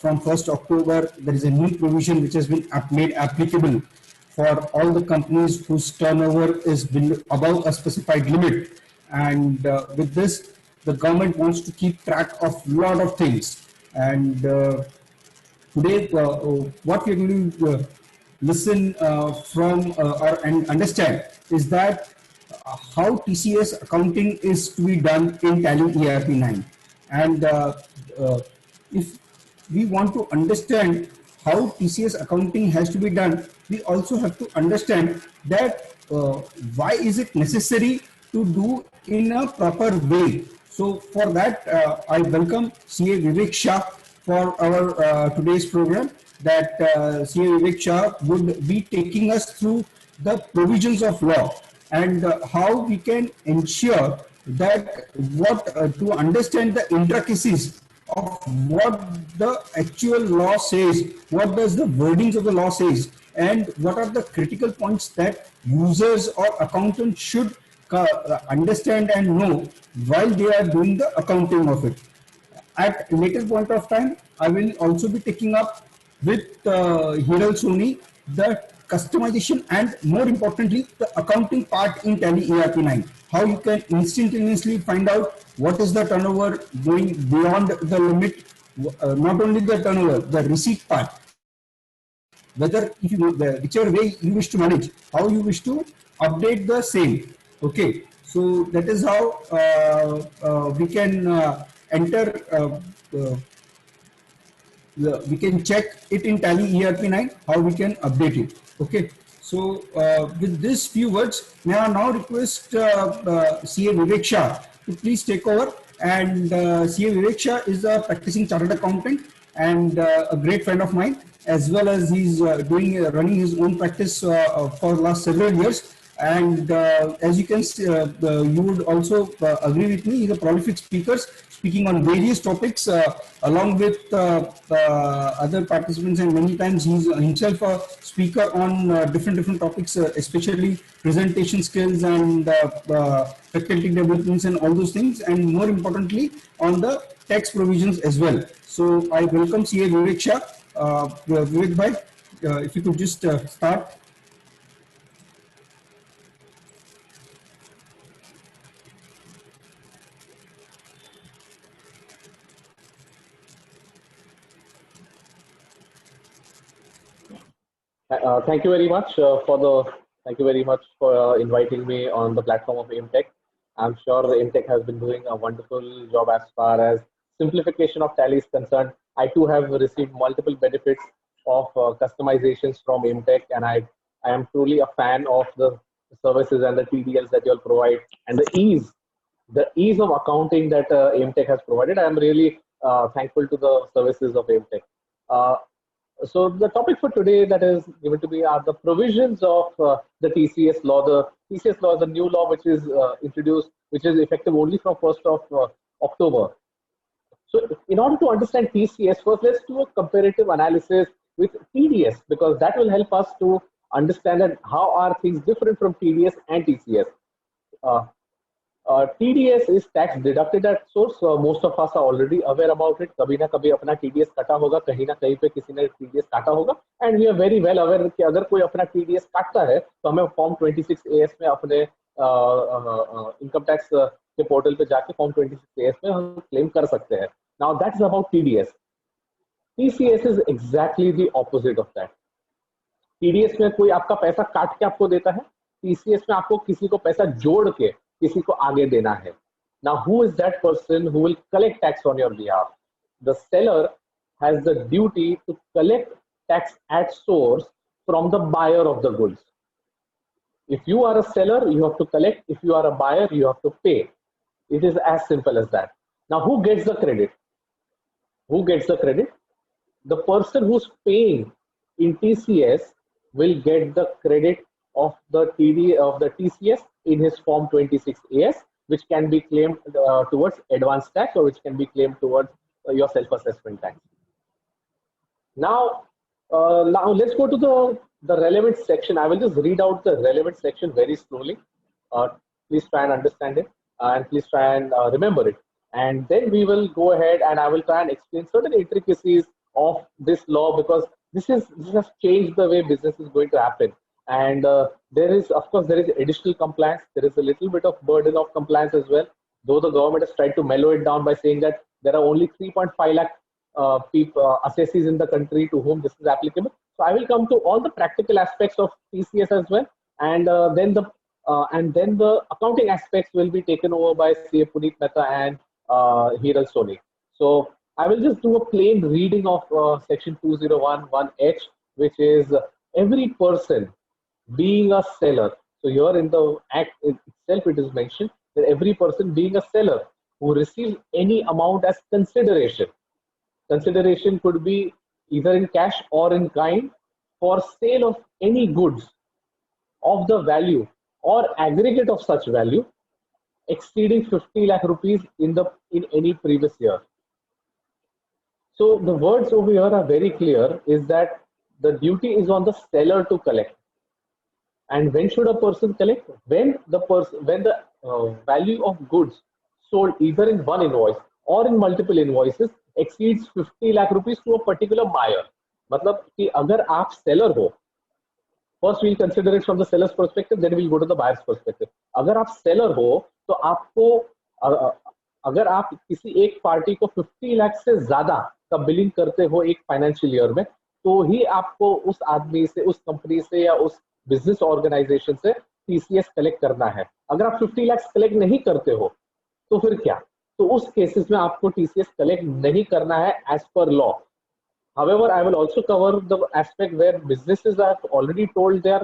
from 1st October, there is a new provision which has been made applicable for all the companies whose turnover is above a specified limit. And with this, the government wants to keep track of a lot of things. And today, what we're going to listen from and understand is that how TCS accounting is to be done in Tally ERP9. And if we want to understand how TCS accounting has to be done, we also have to understand that why is it necessary to do in a proper way. So for that, I welcome CA Vivek Shah for our today's program. That CA Vivek Shah would be taking us through the provisions of law and how we can ensure that to understand the intricacies of what the actual law says, what does the wordings of the law says, and what are the critical points that users or accountants should understand and know while they are doing the accounting of it. At a later point of time, I will also be taking up with Hiral Soni the customization and more importantly the accounting part in Tally ERP9. How you can instantaneously find out what is the turnover going beyond the limit, not only the turnover, the receipt part. Whether if you whichever way you wish to manage, how you wish to update the same. Okay, so that is how we can enter. We can check it in Tally ERP9 how we can update it. Okay, so with these few words, may I now request CA Vivek Shah to please take over. And CA Vivek Shah is a practicing chartered accountant and a great friend of mine, as well as he's running his own practice for the last several years. And as you can see, you would also agree with me, he's a prolific speaker, speaking on various topics along with other participants, and many times he's himself a speaker on different topics, especially presentation skills and faculty developments and all those things, and more importantly on the tax provisions as well. So I welcome CA Vivek Shah. Vivek bhai, if you could just start. Thank you very much thank you very much for inviting me on the platform of AIMTech. I'm sure the AIMTech has been doing a wonderful job as far as simplification of Tally is concerned. I too have received multiple benefits of customizations from AIMTech, and I am truly a fan of the services and the TDLs that you all provide, and the ease of accounting that AIMTech has provided. I am really thankful to the services of AIMTech. So the topic for today that is given to me are the provisions of the TCS law. The TCS law is a new law which is introduced, which is effective only from 1st of October. So in order to understand TCS, first let's do a comparative analysis with TDS, because that will help us to understand that how are things different from TDS and TCS. TDS is tax deducted at source. Most of us are already aware about it. कभी ना कभी अपना TDS कटा होगा, कहीं ना कहीं पे किसी ने TDS काटा होगा, and we are very well aware कि अगर कोई अपना TDS काटता है तो हमें फॉर्म 26AS में अपने इनकम टैक्स के पोर्टल पे जाके फॉर्म 26AS में हम क्लेम कर सकते हैं. Now that's about TDS. TCS is exactly the opposite of that. TDS में कोई आपका पैसा काट के आपको देता है, TCS में आपको किसी को पैसा जोड़ के किसी को आगे देना है. Now who is that person who will collect tax on your behalf? The seller has the duty to collect tax at source from the buyer of the goods. If you are a seller, you have to collect. If you are a buyer, you have to pay. It is as simple as that. Now who gets the credit? Who gets the credit? The person who's paying in TCS will get the credit of the TCS in his form 26AS, which can be claimed towards advance tax, or which can be claimed towards your self-assessment tax. Now let's go to the relevant section. I will just read out the relevant section very slowly. Please try and understand it, and please try and remember it. And then we will go ahead and I will try and explain certain intricacies of this law, because this has changed the way business is going to happen. And there is, of course, there is additional compliance. There is a little bit of burden of compliance as well, though the government has tried to mellow it down by saying that there are only 3.5 lakh assessees in the country to whom this is applicable. So I will come to all the practical aspects of TCS as well, and then the accounting aspects will be taken over by CA Puneet Mehta and Hiral Soni. So I will just do a plain reading of section 2011H, which is every person being a seller. So here in the act itself, it is mentioned that every person being a seller who receives any amount as consideration. Consideration could be either in cash or in kind for sale of any goods of the value or aggregate of such value exceeding 50 lakh rupees in any previous year. So the words over here are very clear, is that the duty is on the seller to collect. And when should a person collect? When the value of goods sold either in one invoice or in multiple invoices exceeds 50 lakh rupees to a particular buyer. मतलब कि अगर आप seller हो, first we'll consider it from the seller's perspective, then we'll go to the buyer's perspective. अगर आप seller हो, तो आपको अगर आप किसी एक पार्टी को 50 लाख से ज्यादा का बिलिंग करते हो एक फाइनेंशियल ईयर में, तो ही आपको उस आदमी से, उस कंपनी से या उस बिजनेस ऑर्गेनाइजेशन से टीसीएस कलेक्ट करना है. अगर आप 50 लाख कलेक्ट नहीं करते हो तो फिर क्या? तो उस केसेस में आपको टीसीएस कलेक्ट नहीं करना है as per law. However, I will also cover the aspect where businesses have already told their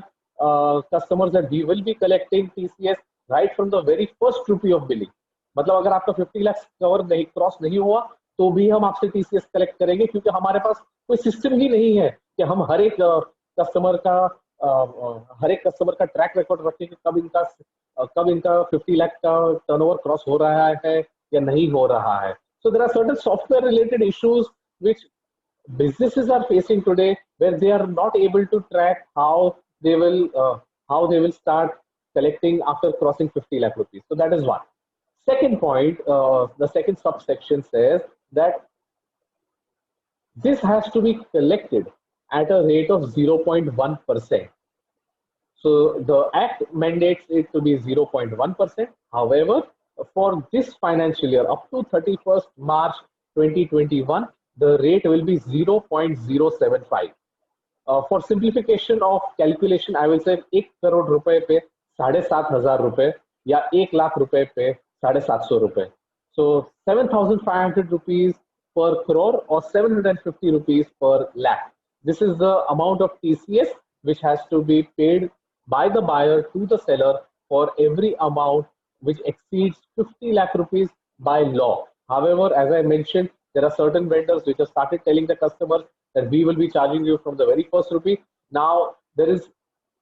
customers that we will be collecting TCS right from the very first rupee of billing. मतलब अगर आपका 50 lakh cover नहीं cross नहीं हुआ तो भी हम आपसे टीसीएस कलेक्ट करेंगे, क्योंकि हमारे पास कोई सिस्टम ही नहीं है कि हम हर एक कस्टमर का ट्रैक रिकॉर्ड रखें कि कब इनका 50 लाख का टर्नओवर क्रॉस हो रहा है या नहीं हो रहा है. So there are certain software related issues which businesses are facing today, where they are not able to track how they will start collecting after crossing 50 lakh rupees. So that is one. Second point, the second subsection says that this has to be collected at a rate of 0.1%. So the act mandates it to be 0.1%. However, for this financial year up to 31st March 2021, the rate will be 0.075. For simplification of calculation, I will say 1 crore रुपए पे 7,500 रुपए या 1 लाख रुपए पे 750 रुपए. So 7,500 rupees per crore or 750 rupees per lakh. This is the amount of TCS which has to be paid by the buyer to the seller for every amount which exceeds 50 lakh rupees by law. However, as I mentioned, there are certain vendors which have started telling the customers that we will be charging you from the very first rupee. Now this is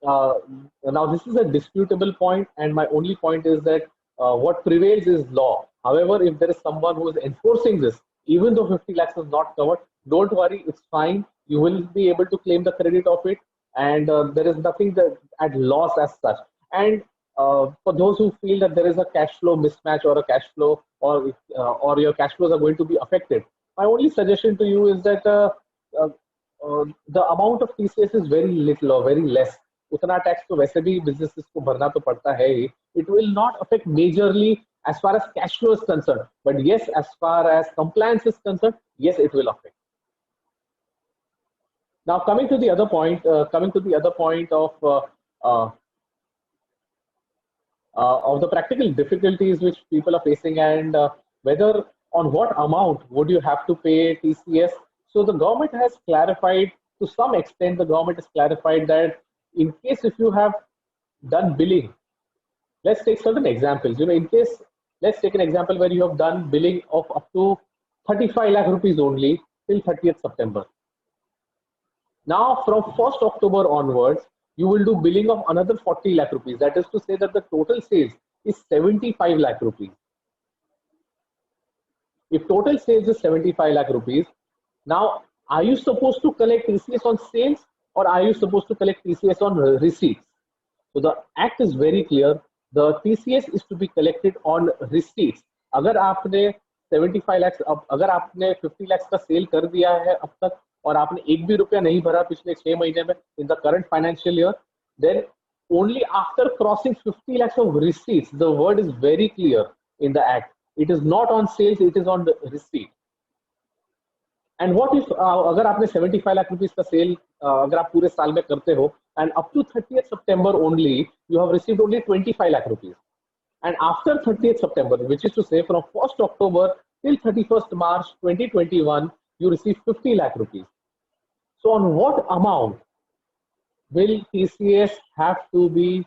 a disputable point, and my only point is that what prevails is law. However, if there is someone who is enforcing this, even though 50 lakhs is not covered, don't worry, it's fine. You will be able to claim the credit of it, and there is nothing at loss as such. And for those who feel that there is a cash flow mismatch or a cash flow or your cash flows are going to be affected, my only suggestion to you is that the amount of TCS is very little or very less. उतना tax तो वैसे भी businesses को भरना तो पड़ता है ही. It will not affect majorly as far as cash flow is concerned, but yes, as far as compliance is concerned, yes, it will affect. Now coming to the other point of the practical difficulties which people are facing, and whether on what amount would you have to pay TCS. So the government has clarified, to some extent, the government has clarified that in case if you have done billing, let's take certain examples. Let's take an example where you have done billing of up to 35 lakh rupees only till 30th September. Now from 1st October onwards, you will do billing of another 40 lakh rupees. That is to say that the total sales is 75 lakh rupees. If total sales is 75 lakh rupees, now are you supposed to collect TCS on sales or are you supposed to collect TCS on receipts? So the act is very clear. The TCS is to be collected on receipts. अगर आपने 75 lakhs, अब अगर आपने 50 lakhs का cell कर दिया है अब तक और आपने एक भी रुपया नहीं भरा पिछले 6 महीने में in the current financial year, then only after crossing 50 lakhs of receipts, the word is very clear in the act. It is not on sales, it is on the receipt. And what if अगर आपने 75 lakh rupees का cell अगर आप पूरे साल में करते हो and up to 30th September only you have received only 25 lakh rupees, and after 30th September, which is to say from 1st October till 31st March 2021, you receive 50 lakh rupees. So on what amount will TCS have to be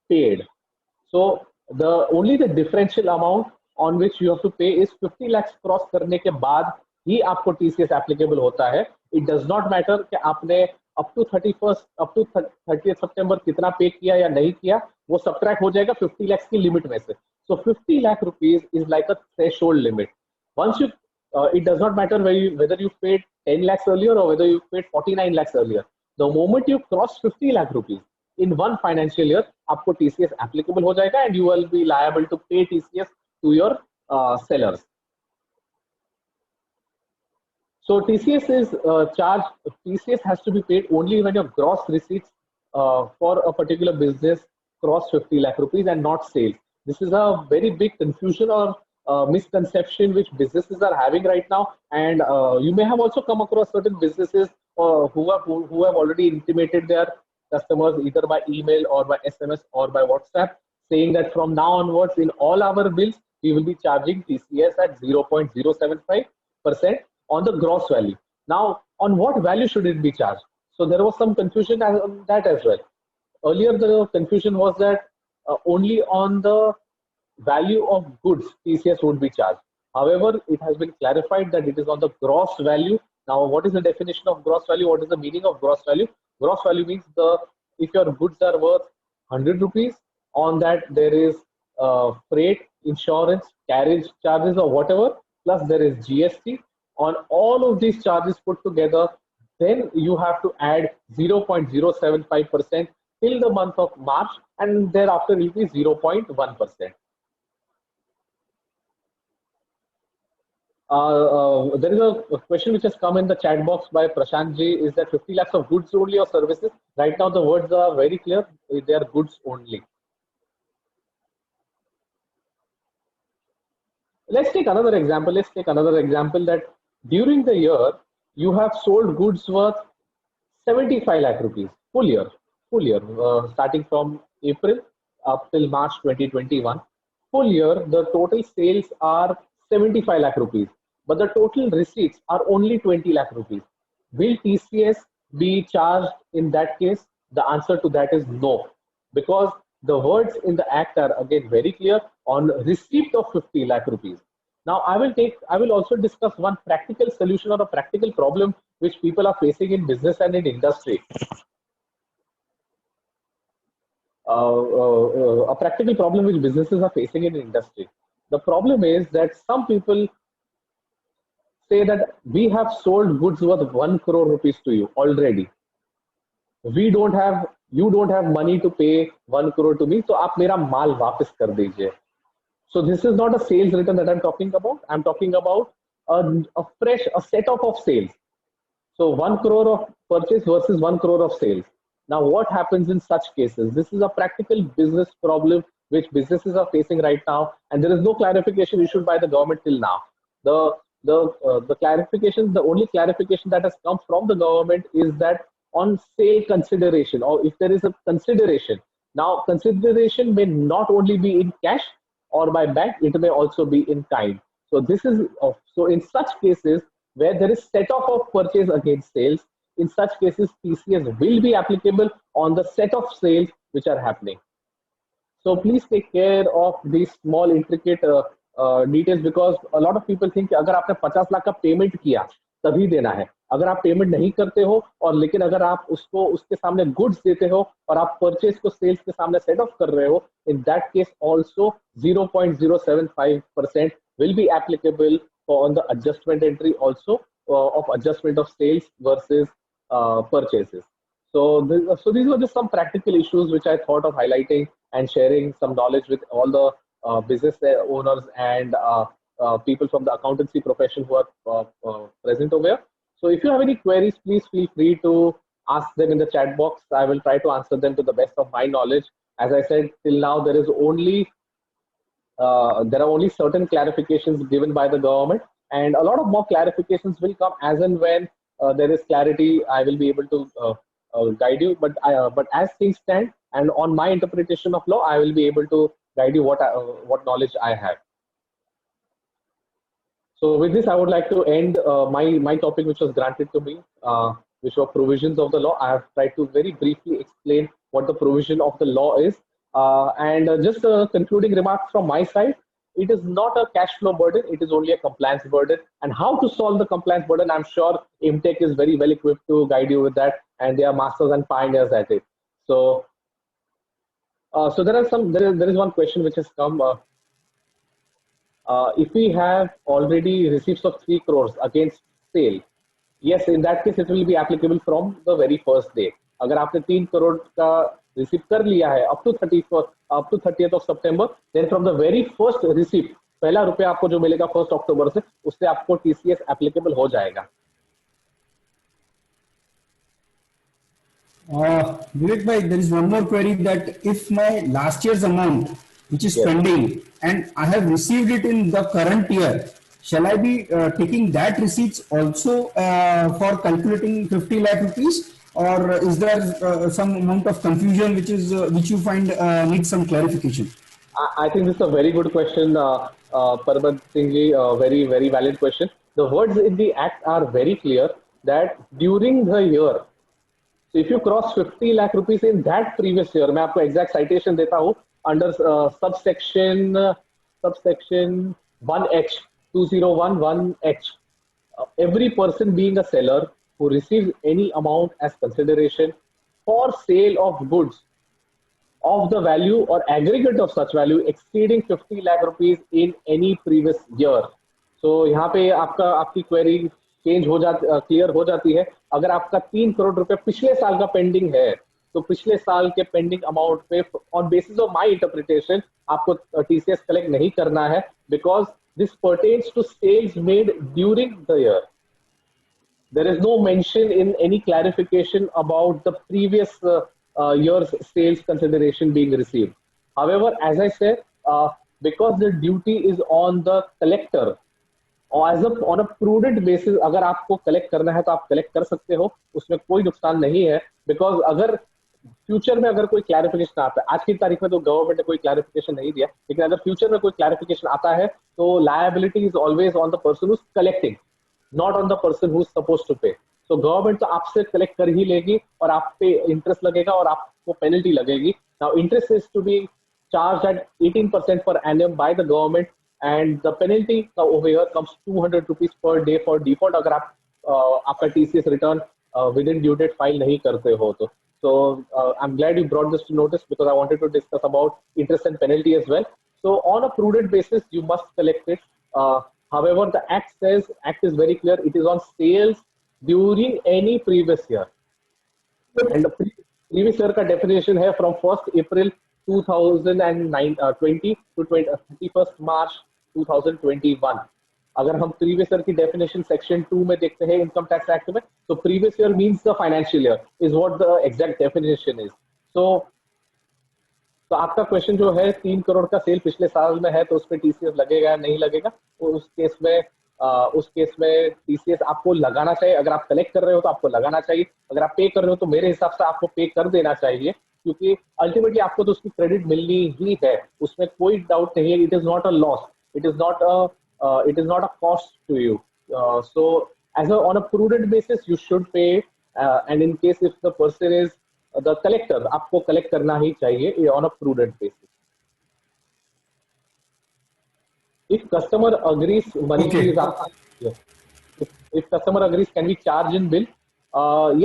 paid? So the only the differential amount on which you have to pay is 50 lakhs cross करने के बाद ही आपको TCS applicable होता है. It does not matter कि आपने up to 30th सितंबर कितना पे किया या नहीं किया, वो सब्ट्रैक्ट हो जाएगा 50 lakhs की लिमिट में से. So 50 lakh rupees is like a threshold limit. Once you, it does not matter whether you paid 10 lakhs earlier or whether you paid 49 lakhs earlier. The moment you cross 50 lakh rupees in one financial year, आपको TCS applicable हो जाएगा and you will be liable to pay TCS to your sellers. So TCS is charged. TCS has to be paid only when your gross receipts for a particular business cross 50 lakh rupees and not sales. This is a very big confusion or misconception which businesses are having right now, and you may have also come across certain businesses who have already intimated their customers either by email or by SMS or by WhatsApp, saying that from now onwards in all our bills we will be charging TCS at 0.075% on the gross value. Now, on what value should it be charged? So there was some confusion on that as well. Earlier, the confusion was that only on the value of goods TCS would be charged. However, it has been clarified that it is on the gross value. Now, what is the definition of gross value? What is the meaning of gross value? Gross value means if your goods are worth 100 rupees, on that there is freight, insurance, carriage charges or whatever, plus there is GST. On all of these charges put together, then you have to add 0.075% till the month of March, and thereafter it will be 0.1%. There is a question which has come in the chat box by Prashant Ji. Is that 50 lakhs of goods only or services? Right now the words are very clear. They are goods only. Let's take another example. That during the year you have sold goods worth 75 lakh rupees full year, starting from April up till March 2021. Full year, the total sales are 75 lakh rupees, but the total receipts are only 20 lakh rupees. Will TCS be charged in that case? The answer to that is no, because the words in the act are again very clear on receipt of 50 lakh rupees. Now I will also discuss one practical solution or a practical problem which people are facing in business and in industry. A practical problem which businesses are facing in industry. The problem is that some people say that we have sold goods worth 1 crore rupees to you already. You don't have money to pay 1 crore to me, so आप मेरा माल वापस कर दीजिए. So this is not a sales return that I'm talking about. I'm talking about a set-off of sales. So 1 crore of purchase versus 1 crore of sales. Now what happens in such cases? This is a practical business problem which businesses are facing right now, and there is no clarification issued by the government till now. The clarification, the only clarification that has come from the government is that on sale consideration, or if there is a consideration. Now consideration may not only be in cash or by bank, it may also be in kind. So this is so in such cases where there is set off of purchase against sales, in such cases TCS will be applicable on the set of sales which are happening. So please take care of these small intricate details, because a lot of people think कि अगर आपने 50 लाख का payment किया तभी देना है. अगर आप पेमेंट नहीं करते हो और लेकिन अगर आप उसको उसके सामने गुड्स देते हो और आप परचेज को सेल्स के सामने सेट ऑफ कर रहे हो, in that case also 0.075% will be applicable on the adjustment entry also of adjustment of sales versus purchases. So these were just some practical issues which I thought of highlighting and sharing some knowledge with all the business owners and people from the accountancy profession who are present over here. So if you have any queries, please feel free to ask them in the chat box. I will try to answer them to the best of my knowledge. As I said, till now there are only certain clarifications given by the government, and a lot of more clarifications will come as and when there is clarity. I will be able to guide you, but as things stand and on my interpretation of law, I will be able to guide you what knowledge I have. So with this, I would like to end my topic, which was granted to me, which were provisions of the law. I have tried to very briefly explain what the provision of the law is. Just concluding remarks from my side, it is not a cash flow burden, it is only a compliance burden. And how to solve the compliance burden, I'm sure IMTech is very well equipped to guide you with that, and they are masters and pioneers at it. So, there is one question which has come. If we have already receipts of 3 crores against sale, yes, in that case it will be applicable from the very first day. अगर आपने 3 करोड़ का receive कर लिया है up to 30th of September, then from the very first receipt, पहला रुपया आपको जो मिलेगा 1st October से, उससे आपको TCS applicable हो जाएगा. Vivek bhai, there is one more query that if my last year's amount, which is pending, and I have received it in the current year, shall I be taking that receipts also for calculating 50 lakh rupees, or is there some amount of confusion which you find needs some clarification? I think this is a very good question, Parbat Singh ji, very, very valid question. The words in the act are very clear that during the year, so if you cross 50 lakh rupees in that previous year, मैं आपको exact citation देता हूँ under subsection 1H 2011H. Every person being a seller who receives any amount as consideration for sale of goods of the value or aggregate of such value exceeding 50 lakh rupees in any previous year. So यहाँ पे आपकी query change हो जाती, clear हो जाती है. अगर आपका 3 करोड़ रुपए पिछले साल का पेंडिंग है, तो पिछले साल के पेंडिंग अमाउंट पे on basis of my interpretation आपको टीसीएस कलेक्ट नहीं करना है, because this pertains to sales made during the year. There is no mention in any clarification about the previous year's sales consideration being received. However, as I said, because the duty is on the collector, on a prudent basis, अगर आपको collect करना है तो आप collect कर सकते हो, उसमें कोई नुकसान नहीं है. बिकॉज अगर फ्यूचर में अगर कोई क्लैरिफिकेशन आता है, आज की तारीख में तो गवर्नमेंट ने कोई क्लैरिफिकेशन नहीं दिया, लेकिन अगर फ्यूचर में कोई क्लैरिफिकेशन आता है तो liability is always on the person who is collecting, not on the person who is supposed to pay. तो गवर्नमेंट तो आपसे कलेक्ट कर ही लेगी और आप पे इंटरेस्ट लगेगा और आपको पेनल्टी लगेगी. Now interest is to be charge at 18% per annum by the government, and the penalty over here comes 200 rupees per day for default अगर आप आपका TCS return within due date file नहीं करते हो तो. So I'm glad you brought this to notice because I wanted to discuss about interest and penalty as well. So on a prudent basis, you must collect it. However, the act is very clear. It is on sales during any previous year. And the previous year का definition है from 1st April 2020 to 31st March 2021. अगर हम previous year की definition section 2 में देखते हैं income tax act में, तो previous year means the financial year is what the exact definition is. तो आपका क्वेश्चन जो है 3 करोड़ का सेल पिछले साल में है तो उस पर टीसीएस लगेगा या नहीं लगेगा, तो उस केस में टीसीएस आपको लगाना चाहिए. अगर आप कलेक्ट कर रहे हो तो आपको लगाना चाहिए, अगर आप पे कर रहे हो तो मेरे हिसाब से आपको पे कर देना चाहिए, क्योंकि अल्टीमेटली आपको तो उसकी क्रेडिट मिलनी ही है, उसमें कोई डाउट नहीं है. It is not a loss, it is not a cost to you. So on a prudent basis you should pay, and in case if the person is the collector, आपको collect करना ही चाहिए on a prudent basis. If customer agrees, money if customer agrees, can we charge in bill?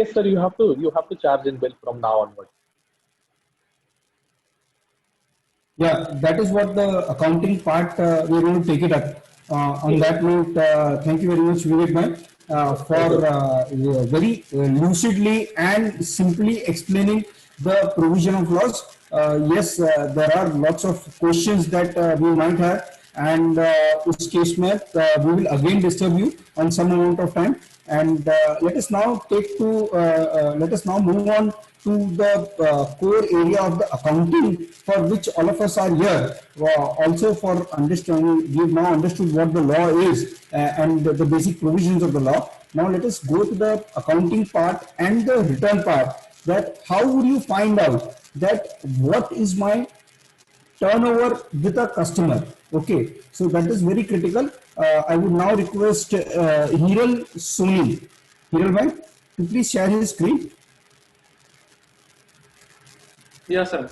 Yes sir, you have to charge in bill from now onwards. Yeah, that is what the accounting part we are going to take it up. On that note, thank you very much, Vivek bhai, for very lucidly and simply explaining the provision of laws. Yes, there are lots of questions that we might have, and उस case में we will again disturb you on some amount of time, and let us now let us now move on to the core area of the accounting for which all of us are here. Also for understanding, we have now understood what the law is and the basic provisions of the law. Now let us go to the accounting part and the return part. That how would you find out that what is my turnover with a customer? Okay, so that is very critical. I would now request Hiral Soni. Hiral bhai, to please share his screen. Yeah, sir.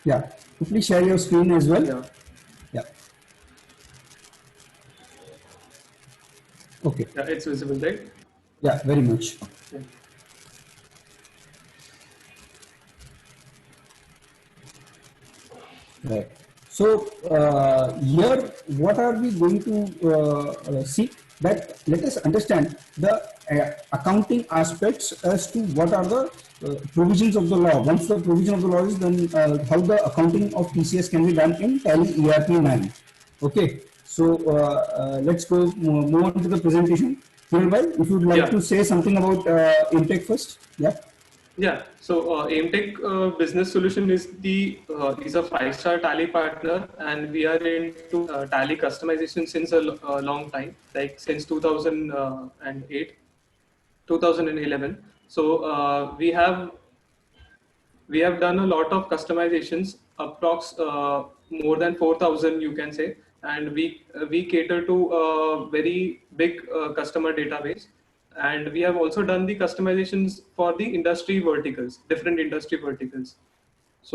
Yeah, to please share your screen as well. Yeah. Yeah. Okay. Yeah, it's visible, right? Yeah, very much. Yeah. Right. So here, what are we going to see? That let us understand the accounting aspects as to what are the provisions of the law. Once the provision of the law is, then how the accounting of TCS can be done in Tally ERP 9. Okay. So let's go move on to the presentation. Hiral, if you would like Yeah. to say something about Intech first. Yeah. Yeah. So Aimtech Business Solution is a 5-star Tally partner, and we are into Tally customization since a long time, like since 2008, 2011. So we have done a lot of customizations, approx more than 4,000 you can say, and we cater to a very big customer database, and we have also done the customizations for the industry verticals, different industry verticals. So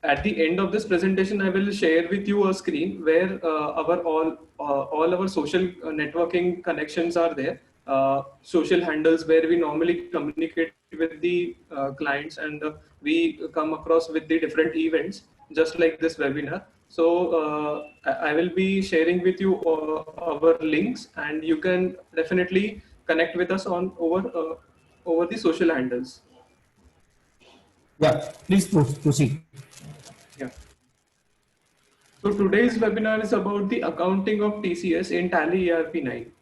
at the end of this presentation, I will share with you a screen where all our social networking connections are there. Social handles where we normally communicate with the clients, and we come across with the different events, just like this webinar. So I will be sharing with you our links, and you can definitely connect with us on over the social handles. Yeah. Please proceed. Yeah. So today's webinar is about the accounting of TCS in Tally ERP 9.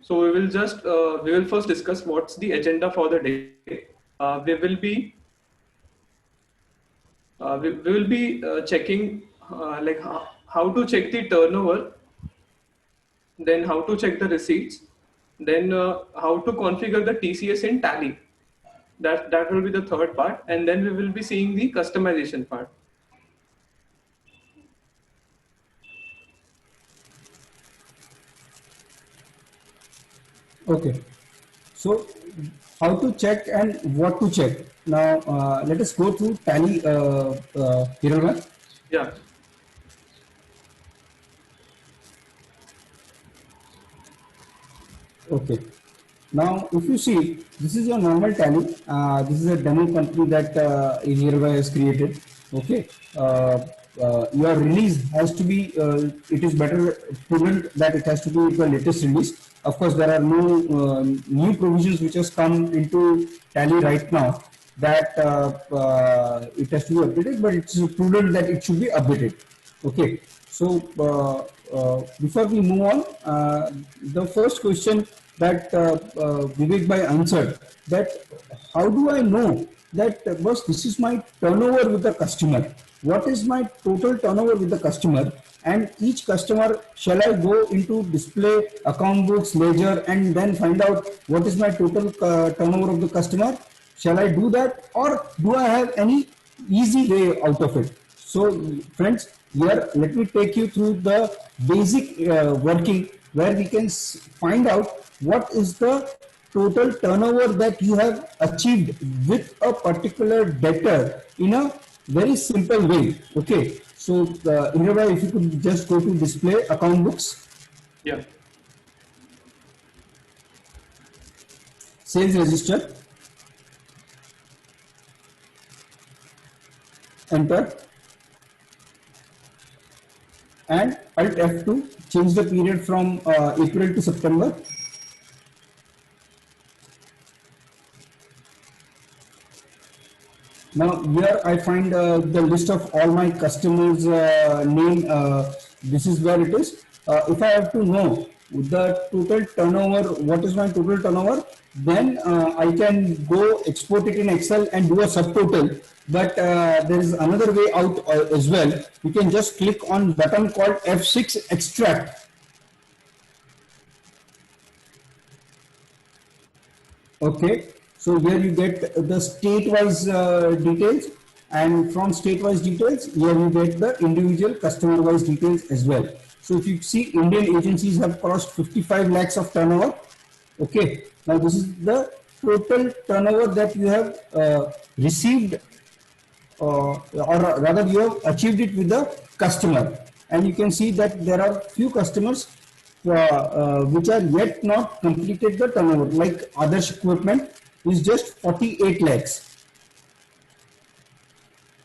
So we will first discuss what's the agenda for the day. We will be we will be checking like how to check the turnover, then how to check the receipts, then how to configure the TCS in Tally. That will be the third part, and then we will be seeing the customization part. Okay. So how to check and what to check. Now let us go through Tally, Hiral. Yeah. Okay. Now if you see, this is your normal Tally. This is a demo company that Hiral has created. Okay. Your release has to be, it is better prudent that it has to be the latest release. Of course, there are no new provisions which has come into Tally right now that it has to be updated, but it's prudent that it should be updated. Okay. So before we move on, the first question that Vivek Bhai answered, that how do I know that boss, this is my turnover with the customer? What is my total turnover with the customer? And each customer, shall I go into display, account books, ledger, and then find out what is my total turnover of the customer? Shall I do that, or do I have any easy way out of it? So friends, here let me take you through the basic working where we can find out what is the total turnover that you have achieved with a particular debtor in a very simple way. Okay, so Indra, if you could just go to display account books, Yeah. sales register, enter, and Alt F2, change the period from April to September. Now here I find the list of all my customers name. This is where it is. If I have to know the total turnover, what is my total turnover, then I can go export it in Excel and do a subtotal. But there is another way out as well. You can just click on button called F6 extract. Okay, so here you get the state-wise details, and from state-wise details, here you get the individual customer-wise details as well. So if you see, Indian agencies have crossed 55 lakhs of turnover. Okay, now this is the total turnover that you have received, or rather you have achieved it with the customer. And you can see that there are few customers which are yet not completed the turnover, like Adarsh Equipment is just 48 lakhs.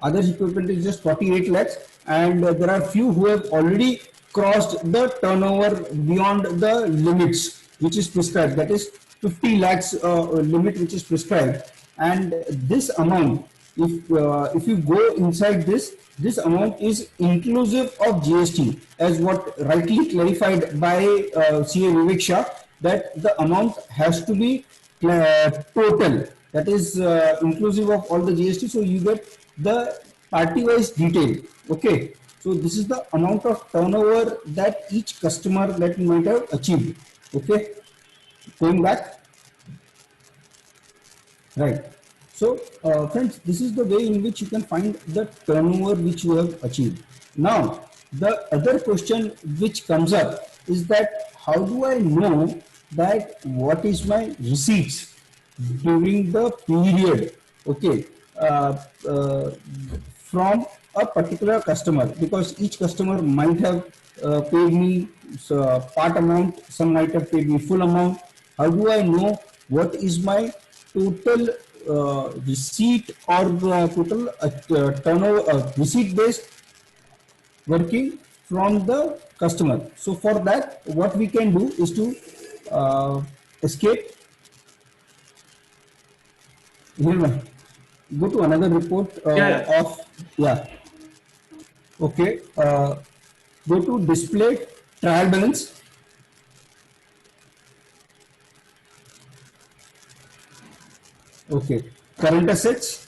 Adarsh Equipment is just 48 lakhs, and there are few who have already crossed the turnover beyond the limits which is prescribed, that is 50 lakhs limit which is prescribed. And this amount, if you go inside this amount is inclusive of GST, as what rightly clarified by CA Vivek Shah, that the amount has to be total, that is inclusive of all the GST. So you get the party-wise detail. Okay, so this is the amount of turnover that each customer that you might have achieved. Okay, going back, right. So friends, this is the way in which you can find the turnover which you have achieved. Now, the other question which comes up is that how do I know that what is my receipts during the period, okay, from a particular customer, because each customer might have paid me part amount, some might have paid me full amount. How do I know what is my total receipt or total turnover receipt based working from the customer? So for that, what we can do is to escape here, go to another report of okay, go to display trial balance. Okay, current assets,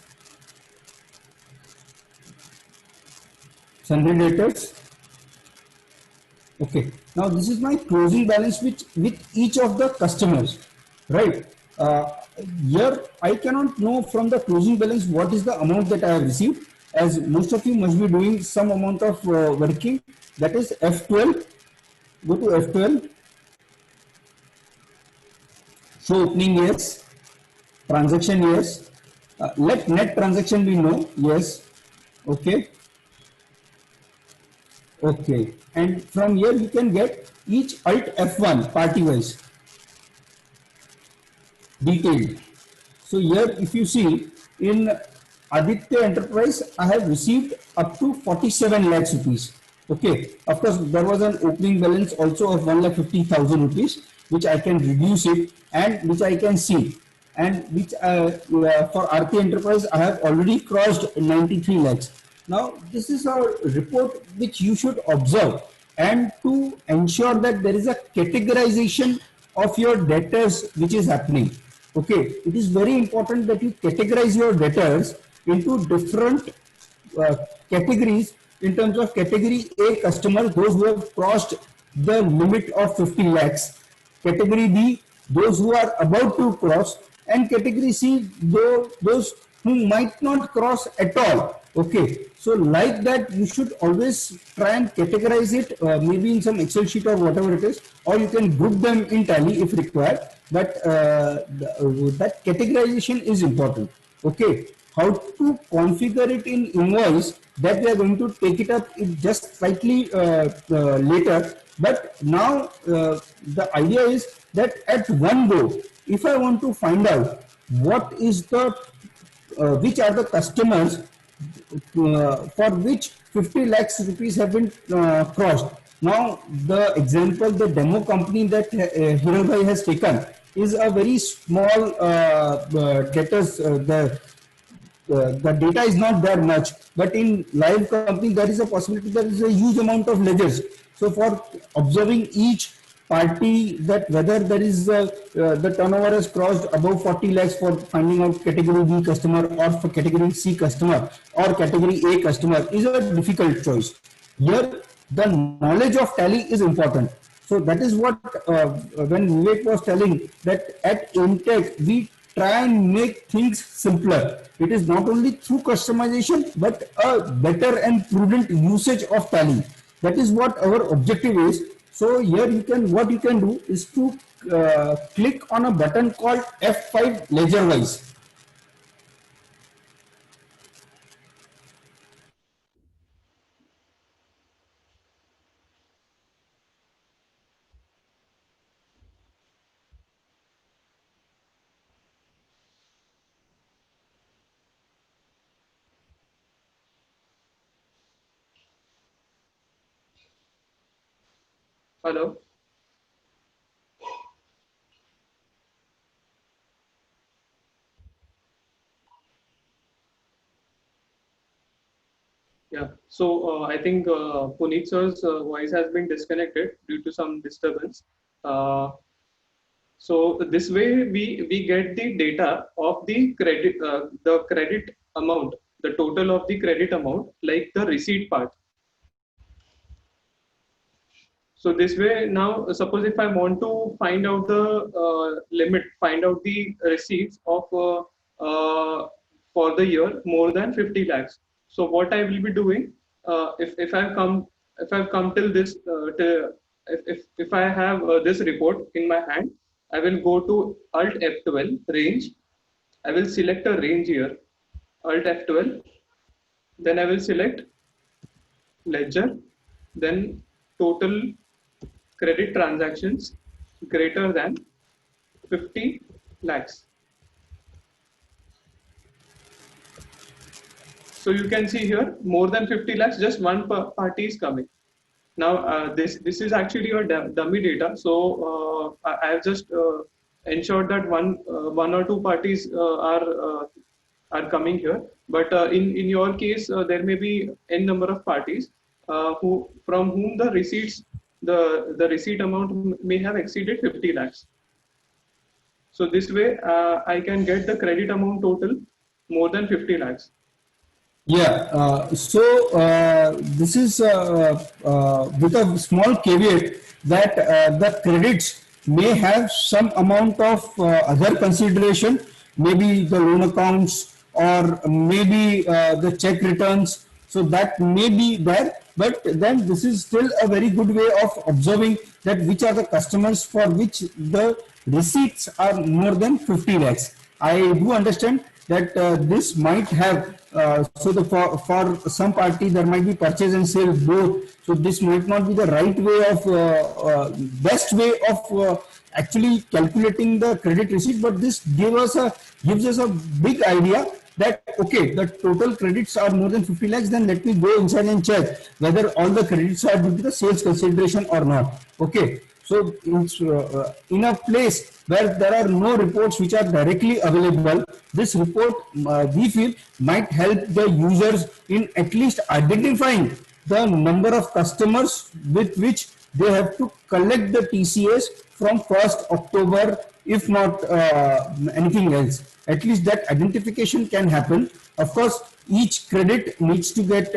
sundry debtors. Okay, now this is my closing balance with each of the customers, right? Here I cannot know from the closing balance what is the amount that I have received, as most of you must be doing some amount of working, that is F12. Go to F12, show opening years, transaction years, let net transaction be no, yes, okay, okay, and from here you can get each Alt F1 party wise detailed. So here if you see, in Aditya Enterprise I have received up to 47 lakhs rupees. Okay, of course there was an opening balance also of 1,50,000 rupees, which I can reduce it and which I can see, and which for Aarti Enterprise I have already crossed 93 lakhs. Now this is a report which you should observe, and to ensure that there is a categorization of your debtors which is happening. Okay, it is very important that you categorize your debtors into different categories. In terms of category A customers, those who have crossed the limit of 50 lakhs, category B, those who are about to cross, and category C, those who might not cross at all. Okay, so like that you should always try and categorize it, maybe in some Excel sheet or whatever it is, or you can group them in Tally if required, but that categorization is important. Okay, how to configure it in invoice, that we are going to take it up just slightly later. But now the idea is that at one go, if I want to find out what is the which are the customers for which 50 lakhs rupees have been crossed. Now the example, the demo company that Hiral Bhai has taken is a very small debtors, the data is not there much, but in live company there is a possibility, there is a huge amount of ledgers. So for observing each party, that whether there is the turnover has crossed above 40 lakhs for finding out category B customer or for category C customer or category A customer is a difficult choice. Here the knowledge of tally is important. So that is what when Vivek was telling that at Intech we try and make things simpler. It is not only through customization but a better and prudent usage of tally. That is what our objective is. So here you can, what you can do is to click on a button called F5 LedgerWise. Hello. Yeah. So I think Puneet sir's voice has been disconnected due to some disturbance. So this way we get the data of the credit amount, the total of the credit amount, like the receipt part. So this way now, suppose if I want to find out the limit, find out the receipts of for the year more than 50 lakhs. So what I will be doing, if I've come till this, if I have this report in my hand, I will go to Alt F12 range. I will select a range here, Alt F12. Then I will select ledger, then total credit transactions greater than 50 lakhs. So you can see here more than 50 lakhs, just one party is coming. Now this is actually your dummy data. So I have just ensured that one or two parties are coming here. But in your case, there may be n number of parties from whom the receipts, the receipt amount may have exceeded 50 lakhs. So this way I can get the credit amount total more than 50 lakhs. Yeah, this is with a small caveat that the credits may have some amount of other consideration, maybe the loan accounts or maybe the check returns. So that may be there, but then this is still a very good way of observing that which are the customers for which the receipts are more than 50 lakhs. I do understand that this might have for some party there might be purchase and sale both. So this might not be the right way of best way of actually calculating the credit receipt, but this gives us a big idea that okay, the total credits are more than 50 lakhs. Then let me go inside and check whether all the credits are due to the sales consideration or not. Okay. So in a place where there are no reports which are directly available, this report we feel might help the users in at least identifying the number of customers with which they have to collect the TCS from 1st October, if not anything else. At least that identification can happen. Of course, each credit needs to get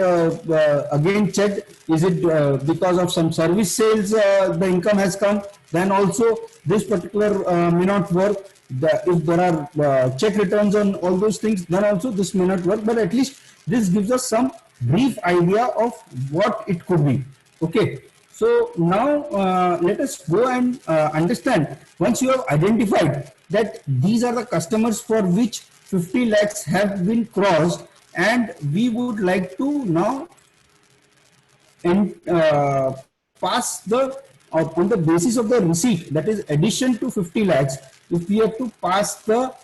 again checked. Is it because of some service sales the income has come? Then also this particular may not work. If there are check returns on all those things, then also this may not work. But at least this gives us some brief idea of what it could be. Okay. So now let us go and understand, once you have identified that these are the customers for which 50 lakhs have been crossed, and we would like to now pass the on the basis of the receipt, that is addition to 50 lakhs, if we have to pass the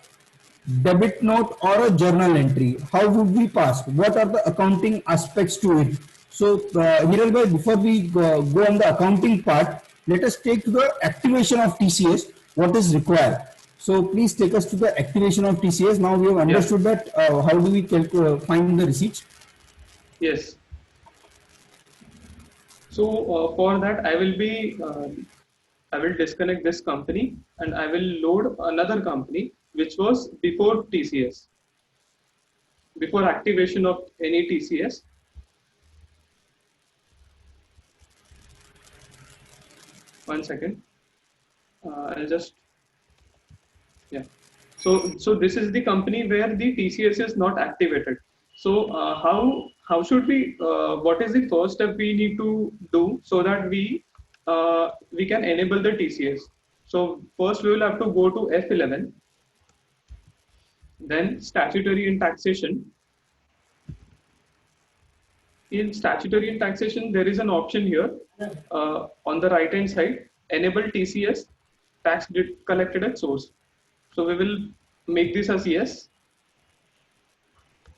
debit note or a journal entry, how would we pass? What are the accounting aspects to it? So Hiral bhai, before we go on the accounting part, let us take the activation of TCS, what is required. So please take us to the activation of TCS. Now we have understood that how do we find the receipts? Yes. So for that, I will disconnect this company and I will load another company which was before TCS, before activation of any TCS. One second. I'll just, yeah. So this is the company where the TCS is not activated. So how should we? What is the first step we need to do so that we can enable the TCS? So first we will have to go to F11, then statutory and taxation. In statutory and taxation, there is an option here on the right hand side, enable TCS tax collected at source. So we will make this as yes.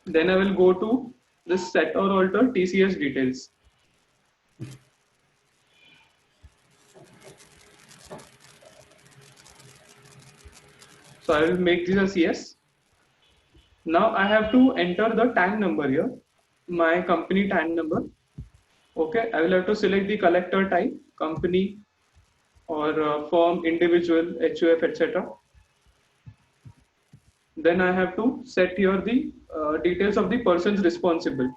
Then I will go to this set or alter TCS details. So I will make this as yes. Now I have to enter the TAN number here, my company TAN number. Okay, I will have to select the collector type, company or firm, individual, HUF, etc. Then I have to set here the details of the persons responsible.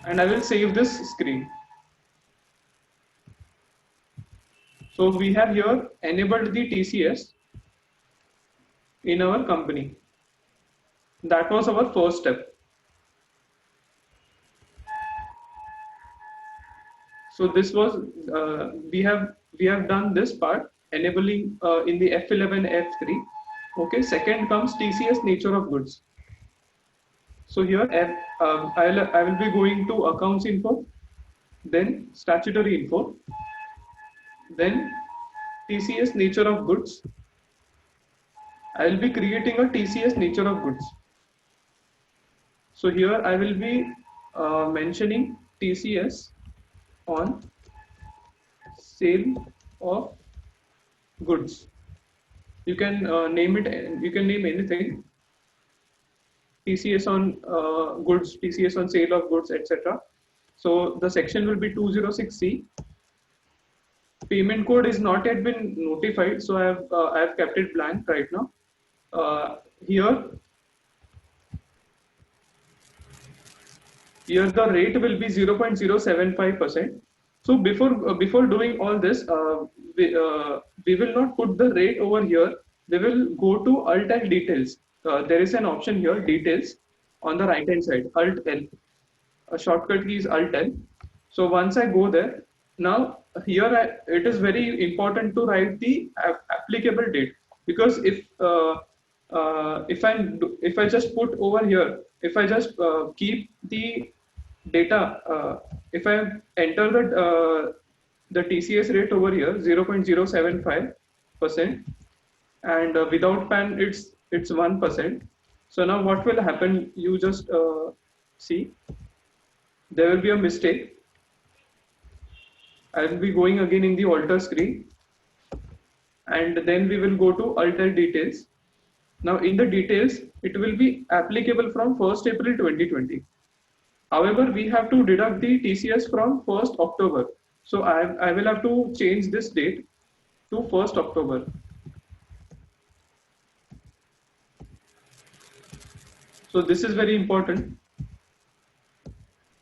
And I will save this screen. So we have here enabled the TCS in our company. That was our first step. So this was we have done this part, enabling in the F11 F3. Okay, second comes TCS nature of goods. So here I will be going to accounts info, then statutory info, then TCS nature of goods. I will be creating a TCS nature of goods. So here I will be mentioning TCS on sale of goods. You can name it. You can name anything. TCS on goods, TCS on sale of goods, etc. So the section will be 206C. Payment code is not yet been notified, so I have kept it blank right now. Here the rate will be 0.075%. So before doing all this, we will not put the rate over here. We will go to Alt L details. There is an option here, details, on the right hand side, Alt L. A shortcut key is Alt L. So once I go there, now here it is very important to write the applicable date, because if I just put over here, if I just keep the data, if I enter the TCS rate over here 0.075%, and without PAN it's 1%. So now what will happen? You just see there will be a mistake. I will be going again in the alter screen, and then we will go to alter details. Now in the details, it will be applicable from 1st April 2020. However, we have to deduct the TCS from 1st October. So I will have to change this date to 1st October. So this is very important.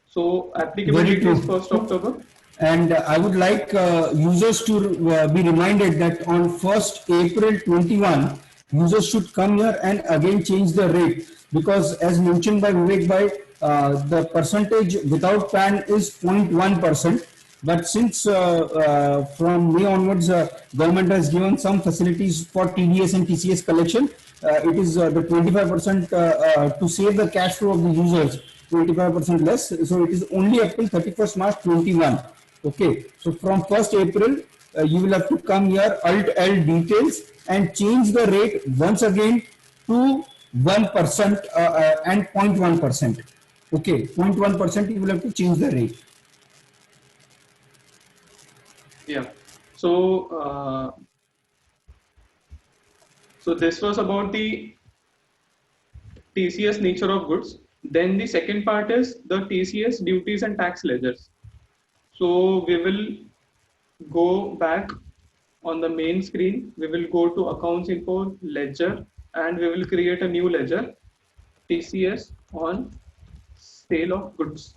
So applicable date is 1st October. And I would like users to be reminded that on 1st April 21, users should come here and again change the rate, because as mentioned by Vivek Bhai, the percentage without PAN is 0.1%. But since from May onwards, government has given some facilities for TDS and TCS collection, it is the 25% to save the cash flow of the users, 25% less. So it is only up till 31st March 21. Okay, so from 1st April, you will have to come here, Alt L details, and change the rate once again to 1% and 0.1%. Okay, 0.1% you will have to change the rate. Yeah. So, so this was about the TCS nature of goods. Then the second part is the TCS duties and tax ledgers. So we will go back on the main screen. We will go to accounts info ledger and we will create a new ledger, TCS on sale of goods.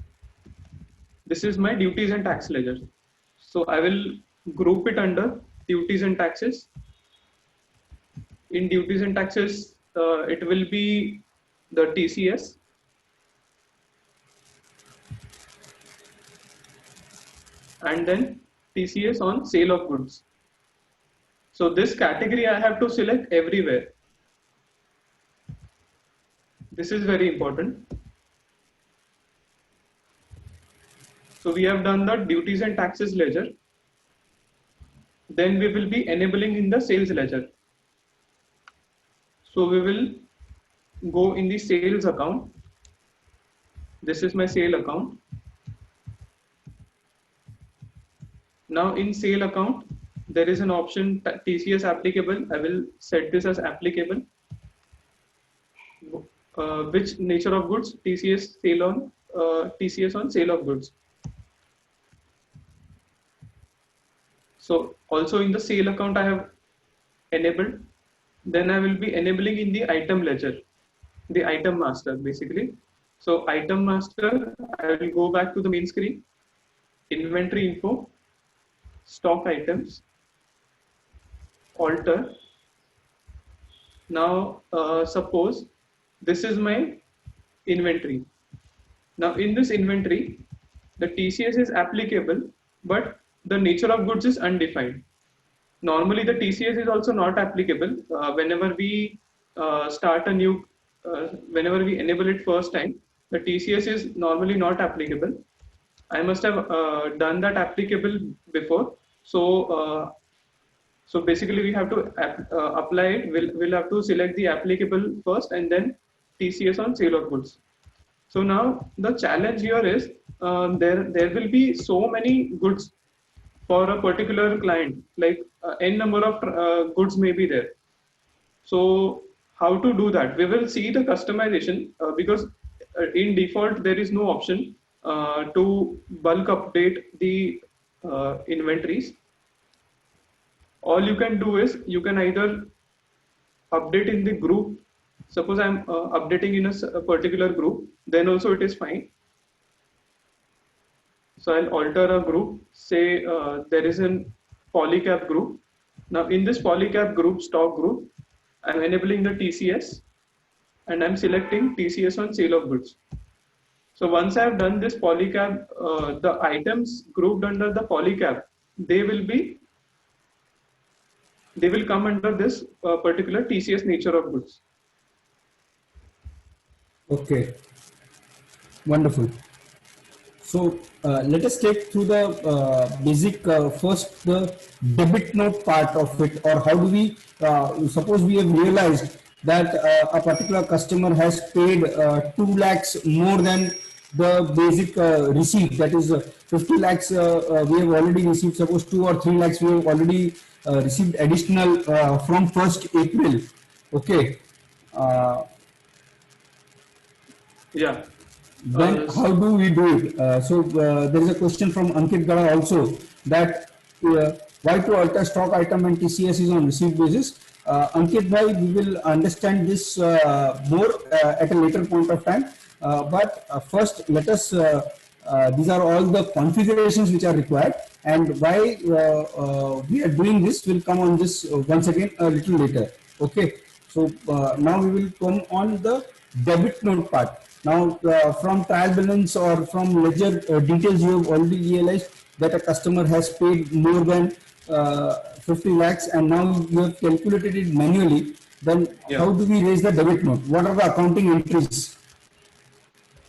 This is my duties and tax ledger. So I will group it under duties and taxes. In duties and taxes, it will be the TCS, and then TCS on sale of goods. So this category I have to select everywhere. This is very important. So we have done the duties and taxes ledger. Then we will be enabling in the sales ledger. So we will go in the sales account. This is my sale account. Now in sale account, there is an option TCS applicable. I will set this as applicable. Which nature of goods? TCS sale on TCS on sale of goods. So also in the sale account I have enabled. Then I will be enabling in the item ledger, the item master basically. So item master, I will go back to the main screen, inventory info, stock items, alter. Now suppose this is my inventory. Now in this inventory, the TCS is applicable, but the nature of goods is undefined. Normally the TCS is also not applicable whenever we start a new, whenever we enable it first time, the TCS is normally not applicable. I must have done that applicable before. So so basically we have to apply it. We'll have to select the applicable first and then TCS on sale of goods. So now the challenge here is there will be so many goods for a particular client, like n number of goods may be there. So how to do that? We will see the customization because in default there is no option to bulk update the inventories. All you can do is you can either update in the group. Suppose I'm updating in a particular group, then also it is fine. So I'll alter a group, say there is an polycap group. Now in this polycap group, stock group, I'm enabling the TCS and I'm selecting TCS on sale of goods. So once I've done this polycap, the items grouped under the polycap, they will come under this particular TCS nature of goods. Okay, wonderful. So let us take through the basic first the debit note part of it, or how do we suppose we have realized that a particular customer has paid 2 lakhs more than the basic receipt, that is 50 lakhs we have already received, suppose 2 or 3 lakhs we have already received additional from 1st April. Okay. Yeah. Then how do we do it? So there is a question from Ankit Gada also, that why to alter stock item and TCS is on receipt basis. Ankit bhai, we will understand this more at a later point of time. But first let us, these are all the configurations which are required, and why we are doing this will come on this once again a little later. Okay. So now we will come on the debit note part. Now from trial balance or from ledger details, you have already realized that a customer has paid more than 50 lakhs and now you have calculated it manually. Then how do we raise the debit note? What are the accounting entries?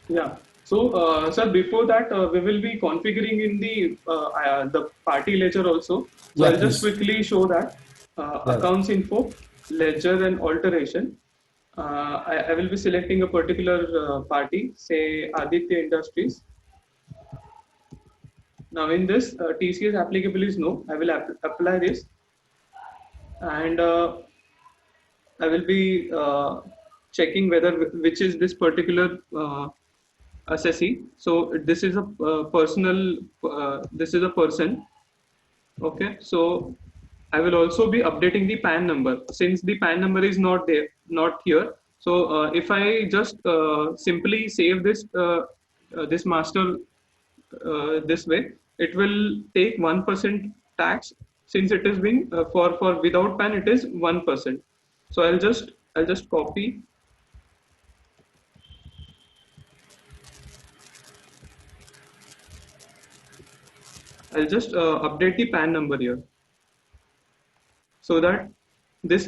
Yeah. So, sir, before that, we will be configuring in the party ledger also. So Yeah, I'll just please. quickly show that accounts info, ledger and alteration. I will be selecting a particular party, say Aditya Industries. Now in this TCS applicable is no. I will apply this, and I will be checking whether which is this particular assessee. So this is a personal. This is a person. Okay. So I will also be updating the PAN number since the PAN number is not there, not here. So if I just simply save this this master this way, it will take 1% tax since it is being for without PAN it is 1%. So I'll just copy. I'll just update the PAN number here, so that this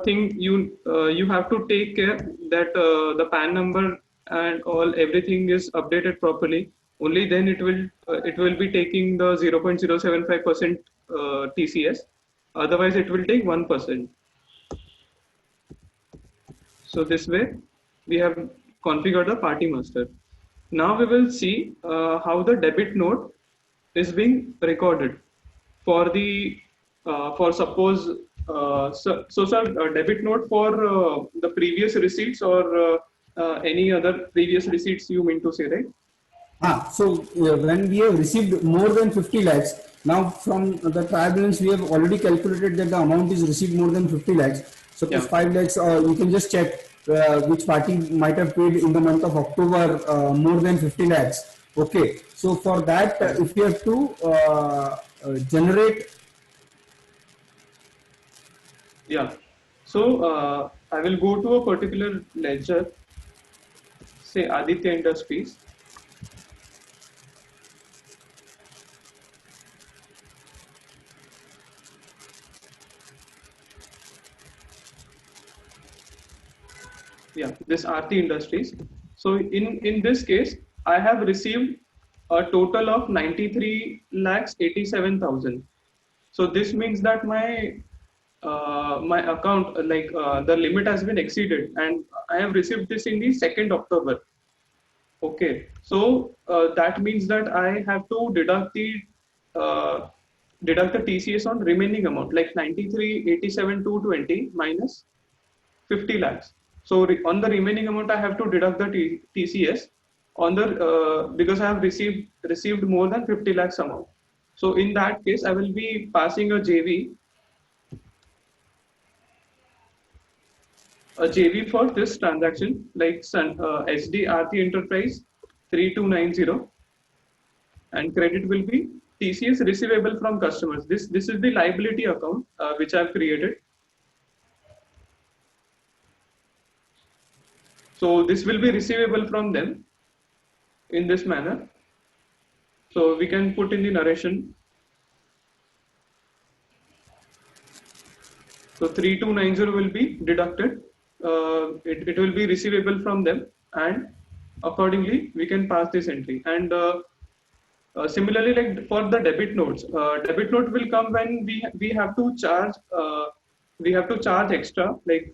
thing you have to take care that the PAN number and all everything is updated properly. Only then it will be taking the 0.075% TCS. Otherwise, it will take 1%. So this way, we have configured the party master. Now we will see how the debit note is being recorded for the for suppose so sir, debit note for the previous receipts or any other previous receipts you mean to say, right? So when we have received more than 50 lakhs, now from the trial balance we have already calculated that the amount is received more than 50 lakhs. Suppose Yeah. 5 lakhs, you can just check which party might have paid in the month of October more than 50 lakhs. Okay, so for that, if you have to generate. Yeah. So I will go to a particular ledger, say Aditya Industries. Yeah, this Aarti Industries. So in this case, I have received a total of 93 lakhs 87,000. So this means that my account the limit has been exceeded, and I have received this in the 2nd October. Okay, so that means that I have to uh, deduct the TCS on remaining amount, like 93,87,220 minus 50 lakhs. So on the remaining amount, I have to deduct the TCS on the because I have received more than 50 lakhs amount. So in that case, I will be passing a JV for this transaction, like SD Aarti Enterprise 3290, and credit will be TCS receivable from customers. This is the liability account which I have created. So this will be receivable from them in this manner. So we can put in the narration. So 3290 will be deducted. It will be receivable from them, and accordingly we can pass this entry. And similarly, like for the debit notes, debit note will come when we have to charge extra. Like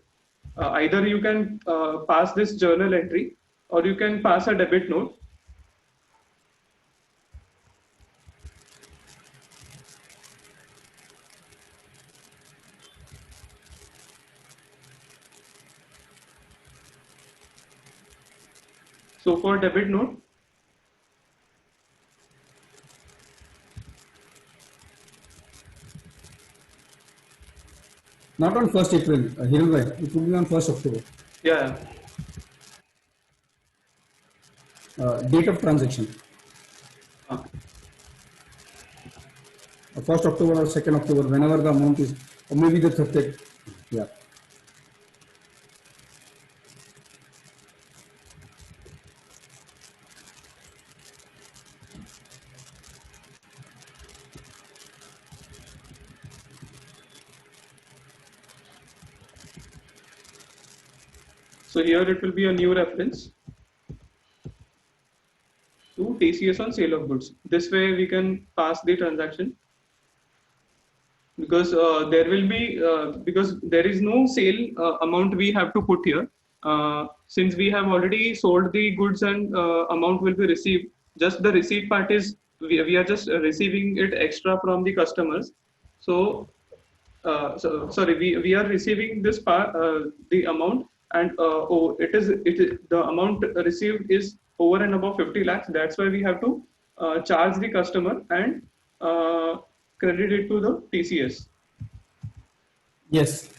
either you can pass this journal entry, or you can pass a debit note. So for debit note, Not on 1st April, Hiral, it will be on 1st October. yeah, Date of transaction, uh, 1st October or 2nd October, whenever the amount is, or maybe the 30th. Yeah. so here it will be a new reference to TCS on sale of goods. This way we can pass the transaction, because there will be because there is no sale amount we have to put here, since we have already sold the goods and amount will be received. Just the receipt part is we are just receiving it extra from the customers. So, sorry, we are receiving this part, the amount, and it is the amount received is over and above 50 lakhs. That's why we have to charge the customer and credit it to the TCS. Yes.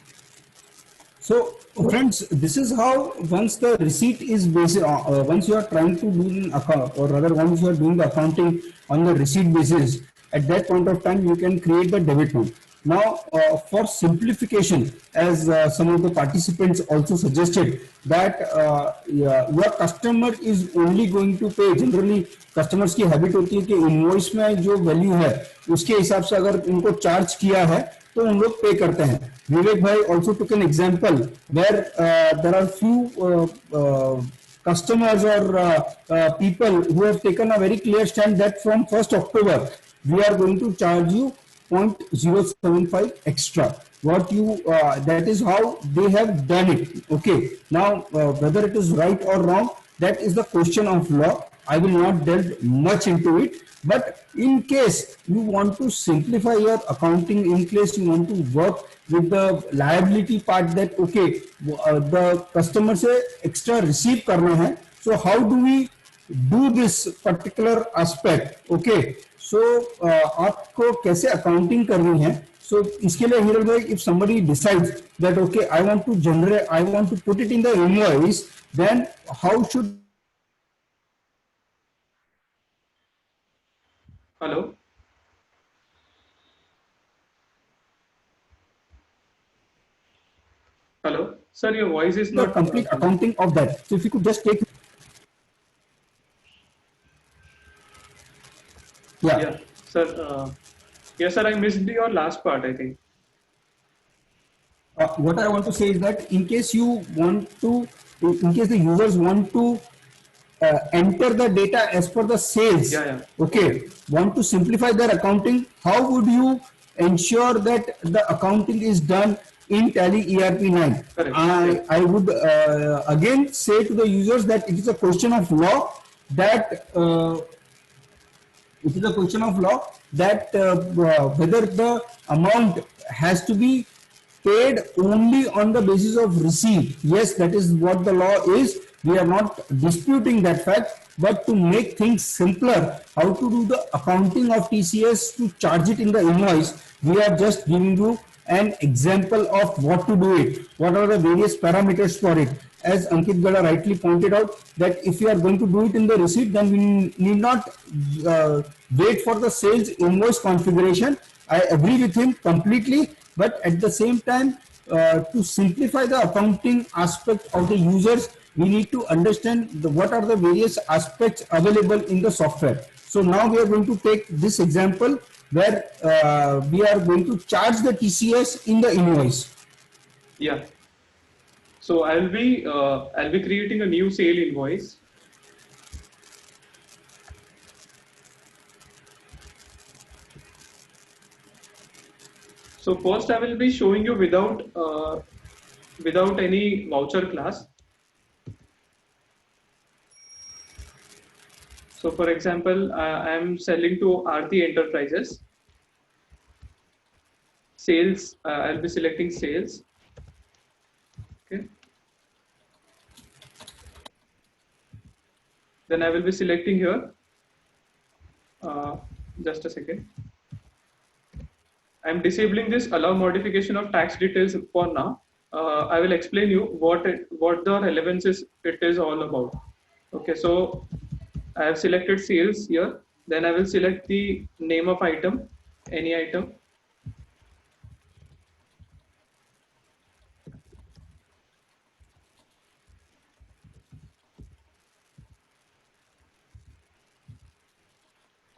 So, friends, this is how once the receipt is based, once you are trying to do an account, or rather once you are doing the accounting on the receipt basis, at that point of time you can create the debit note. Now, for simplification, as some of the participants also suggested, that yeah, your customer is only going to pay. Generally, customers की habit होती है कि invoice में जो value है उसके हिसाब से अगर इनको चार्ज किया है तो उन लोग पे करते हैं. विवेक भाई also took an example where there are few customers or people who have taken a very clear stand that from 1st October we are going to charge you 0.075 extra. What you that is how they have done it. Okay. Now whether it is right or wrong, that is the question of law. I will not delve much into it. But in case you want to simplify your accounting, in case you want to work with the liability part, that okay, the customer से extra receive करना है, so how do we do this particular aspect? Okay, so आपको कैसे accounting करनी है? So इसके लिए हिरल भाई, if somebody decides that okay, I want to generate, I want to put it in the invoice, then how should? Hello. Hello, sir, your voice is The not complete accounting of that. So if you could just take. Yeah, sir. Yes, sir. I missed your last part, I think. What I want to say is that in case you want to, in case the users want to enter the data as per the sales, okay, want to simplify their accounting, how would you ensure that the accounting is done in Tally ERP 9? I would again say to the users that it is a question of law that it is a question of law that whether the amount has to be paid only on the basis of receipt. Yes, that is what the law is. We are not disputing that fact, but to make things simpler, how to do the accounting of TCS to charge it in the invoice, we are just giving you an example of what to do it, what are the various parameters for it. As Ankit Gada rightly pointed out, that if you are going to do it in the receipt, then we need not wait for the sales invoice configuration. I agree with him completely, but at the same time, to simplify the accounting aspect of the users, we need to understand what are the various aspects available in the software. So now we are going to take this example where we are going to charge the TCS in the invoice. Yeah. So I'll be creating a new sale invoice. So first I will be showing you without any voucher class. So for example, I am selling to Aarti Enterprises. Sales, I'll be selecting sales. Okay. Then I will be selecting here. Just a second. I'm disabling this allow modification of tax details for now. I will explain you what the relevance is. It is all about. Okay, so I have selected sales here. Then I will select the name of item, any item.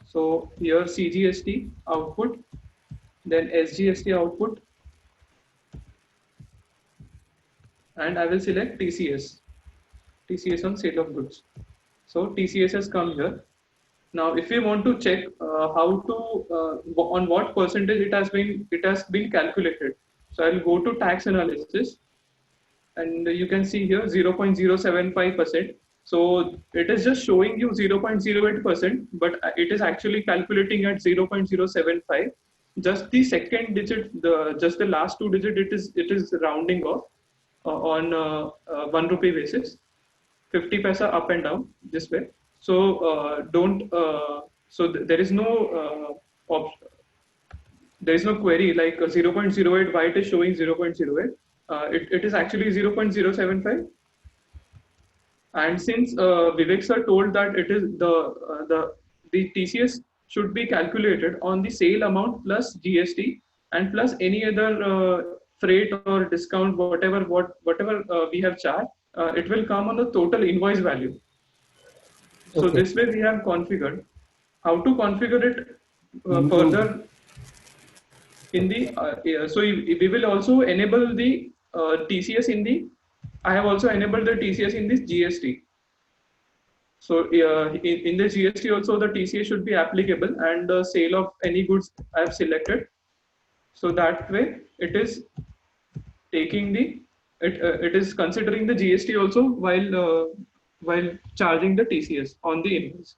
So here CGST output, then SGST output, and I will select TCS on sale of goods. So TCS has come here. Now, if we want to check how to on what percentage it has been calculated, so I will go to tax analysis, and you can see here 0.075%. So it is just showing you 0.08%, but it is actually calculating at 0.075. Just the second digit, just the last two digit, it is rounding off on 1 rupee basis, 50 paisa up and down this way. So don't. There is no there is no query like 0.08 why it is showing 0.08. It is actually 0.075. And since Vivek sir told that it is the TCS should be calculated on the sale amount plus GST and plus any other freight or discount, whatever we have charged, it will come on the total invoice value. So Okay. this way we have configured. How to configure it Mm, further in the so we will also enable the TCS in the. I have also enabled the TCS in this GST. So in the GST also the TCS should be applicable, and the sale of any goods I have selected. So that way it is taking it is considering the GST also while charging the TCS on the invoice.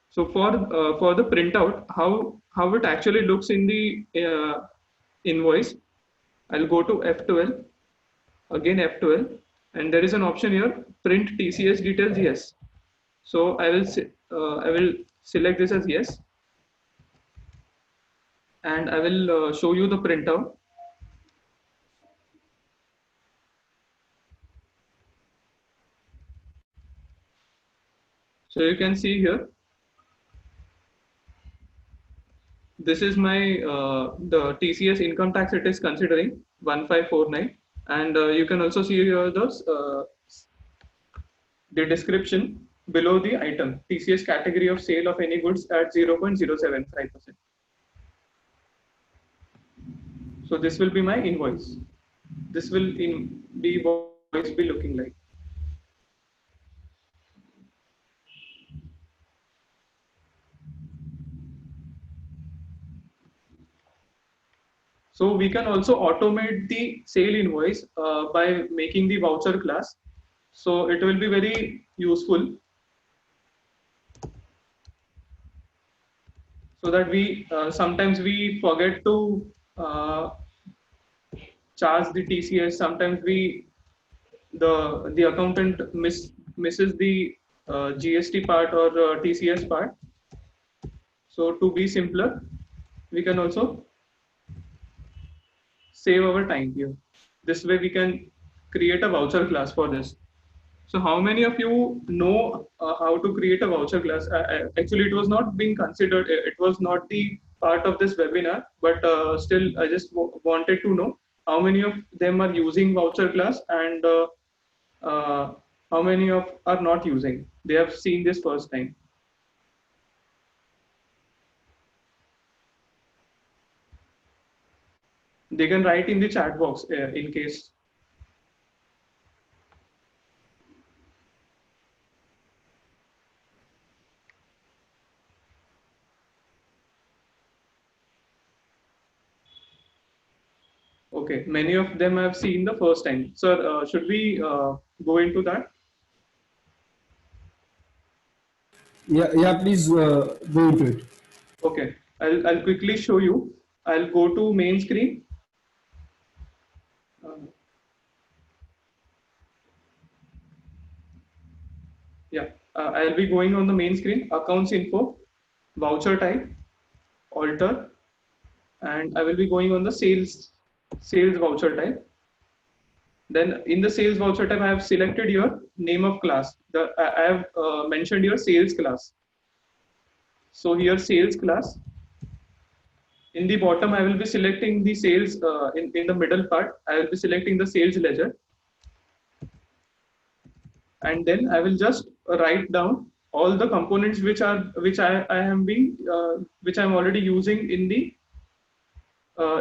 So for the printout, how it actually looks in the invoice, I'll go to F12, again F12, and there is an option here, print TCS details, yes. So I will select this as yes, and I will show you the printout. So you can see here, this is my the TCS income tax it is considering 1549, and you can also see here the description below the item, TCS category of sale of any goods at 0.075%. So this will be my invoice. This will be invoice be looking like. So we can also automate the sale invoice by making the voucher class. So it will be very useful, so that we sometimes we forget to charge the TCS. Sometimes the accountant misses the GST part or TCS part. So to be simpler, we can also save our time here. This way we can create a voucher class for this. So how many of you know how to create a voucher class? Actually, it was not being considered. It was not the part of this webinar, but still, I just wanted to know how many of them are using voucher class, and how many of are not using. They have seen this first time. They can write in the chat box in case. Okay, many of them have seen the first time. Sir, should we go into that? yeah, please go into it. Okay, I'll quickly show you. I'll go to main screen. Yeah, I'll be going on the main screen, accounts info, voucher type, alter, and I will be going on the sales voucher type. Then in the sales voucher type, I have selected your name of class. I have mentioned your sales class. So here sales class. In the bottom, I will be selecting the sales. In the middle part, I will be selecting the sales ledger. And then I will just write down all the components which I am which I'm already using in the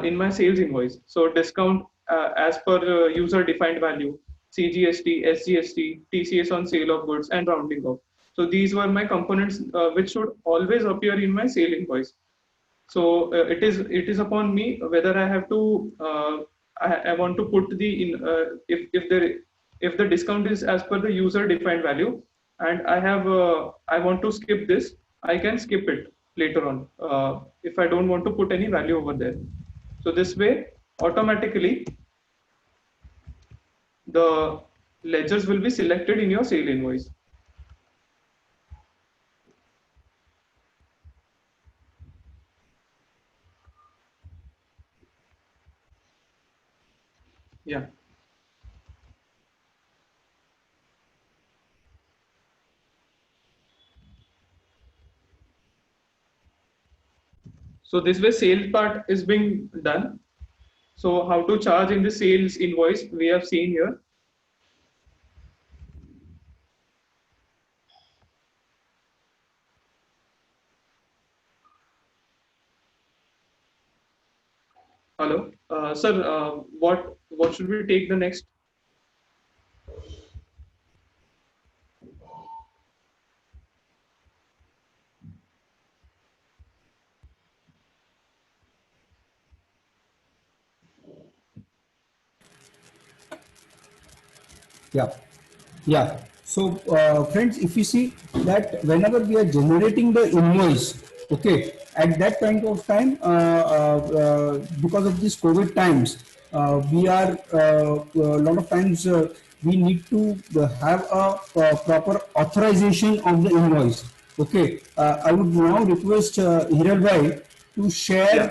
in my sales invoice. So discount as per user defined value, CGST, SGST, TCS on sale of goods, and rounding off. So these were my components which should always appear in my sale invoice. So it is upon me whether I have to I want to put the in if there if the discount is as per the user defined value, and I want to skip this, I can skip it later on if I don't want to put any value over there. So this way, automatically the ledgers will be selected in your sale invoice. Yeah. So this way sales part is being done. So how to charge in the sales invoice we have seen here. Hello, sir. What should we take the next? Yeah. Yeah. So, friends, if you see that whenever we are generating the invoice, okay, at that point of time, because of this COVID times, we are a lot of times we need to have a proper authorization of the invoice. Okay, I would now request Hiral Bhai to Yeah. share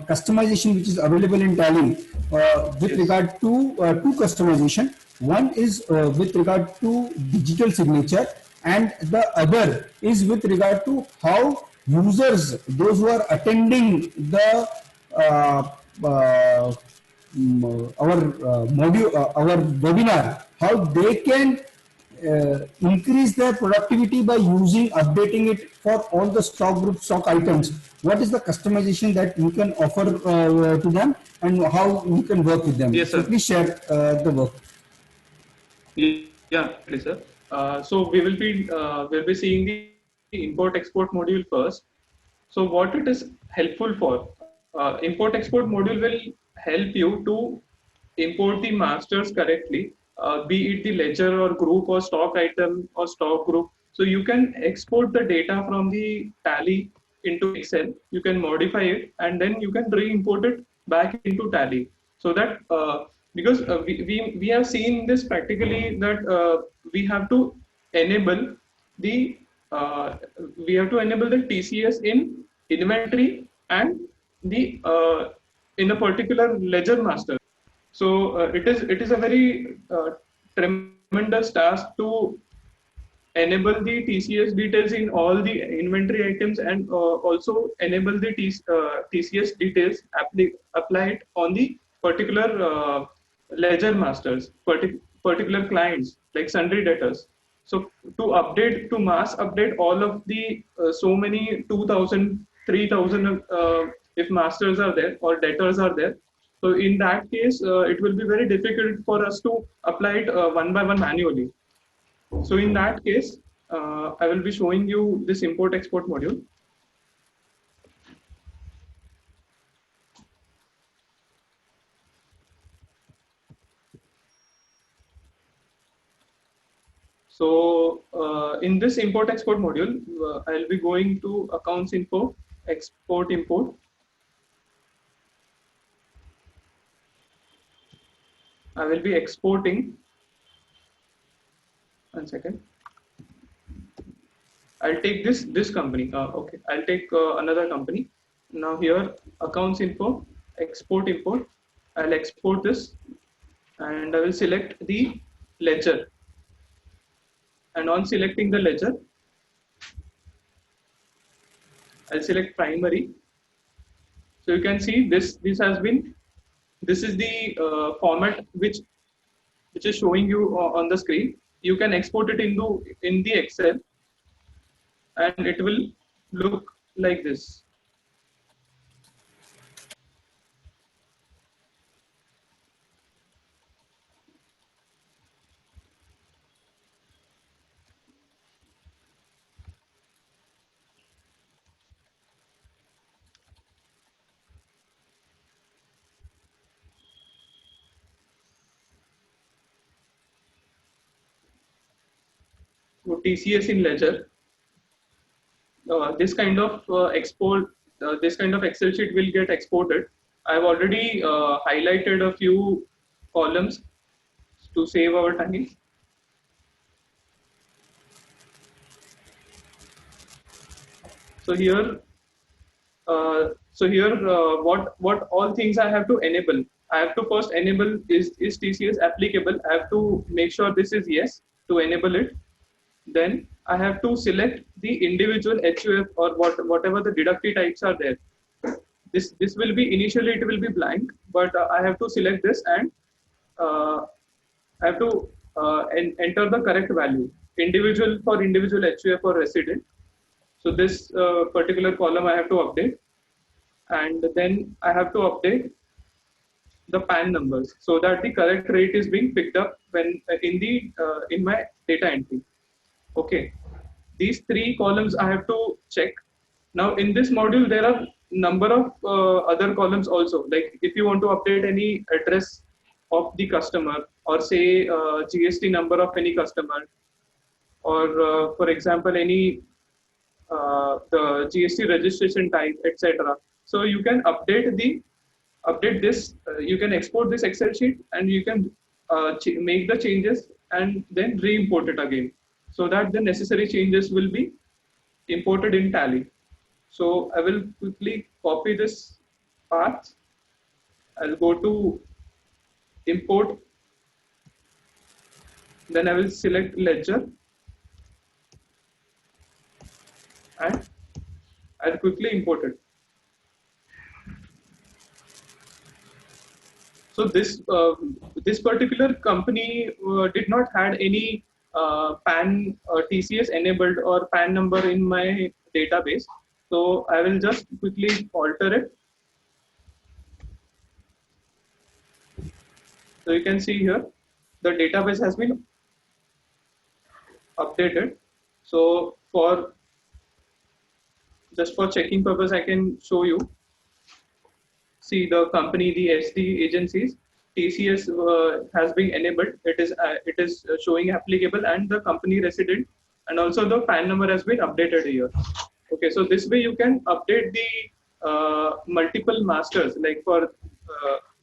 customization which is available in Tally with Yes. regard to two customization. One is with regard to digital signature, and the other is with regard to how users, those who are attending the uh, uh, our module, our webinar, how they can increase their productivity by using updating it for all the stock group stock items. What is the customization that you can offer to them, and how you can work with them? Yes, So sir. please share the work. Yeah, definitely, sir. So we'll be seeing the import export module first. So what it is helpful for? Import export module will help you to import the masters correctly, be it the ledger or group or stock item or stock group. So you can export the data from the Tally into Excel. You can modify it and then you can re-import it back into Tally. So that because we have seen this practically that we have to enable the uh, we have to enable the TCS in inventory and the in a particular ledger master. So it is a very tremendous task to enable the TCS details in all the inventory items and also enable the TCS details apply it on the particular ledger masters, particular clients like sundry debtors. So to update, to mass update all of the so many 2000, 3000 if masters are there or debtors are there. So in that case, it will be very difficult for us to apply it one by one manually. So in that case, I will be showing you this import export module. So in this import export module, I'll be going to accounts info, export import. I will be exporting. 1 second. I'll take this company. Okay, I'll take another company. Now here accounts info, export import. I'll export this and I will select the ledger. And on selecting the ledger, I'll select primary. So you can see this has been, this is the format which is showing you on the screen. You can export it into in the Excel and it will look like this. So TCS in Ledger, this kind of this kind of Excel sheet will get exported. I've already highlighted a few columns to save our time. So here, what all things I have to enable. I have to first enable is TCS applicable. I have to make sure this is yes to enable it. Then I have to select the individual HUF or whatever the deductee types are there. This will be initially it will be blank, but I have to select this and I have to enter the correct value. Individual for individual HUF or resident. So this particular column I have to update, and then I have to update the PAN numbers so that the correct rate is being picked up when in my data entry. Okay, these three columns I have to check. Now in this module there are number of other columns also. Like if you want to update any address of the customer, or say GST number of any customer, or for example any the GST registration type, etc. So you can update this. You can export this Excel sheet and you can make the changes and then re-import it again, so that the necessary changes will be imported in Tally. So I will quickly copy this path. I'll go to import. Then I will select ledger and I'll quickly import it. So this particular company did not had any PAN TCS enabled or PAN number in my database. So I will just quickly alter it. So you can see here the database has been updated. So for just for checking purpose, I can show you. See the company, the SD agencies, TCS has been enabled. It is showing applicable, and the company resident, and also the PAN number has been updated here. Okay, so this way you can update the multiple masters, like for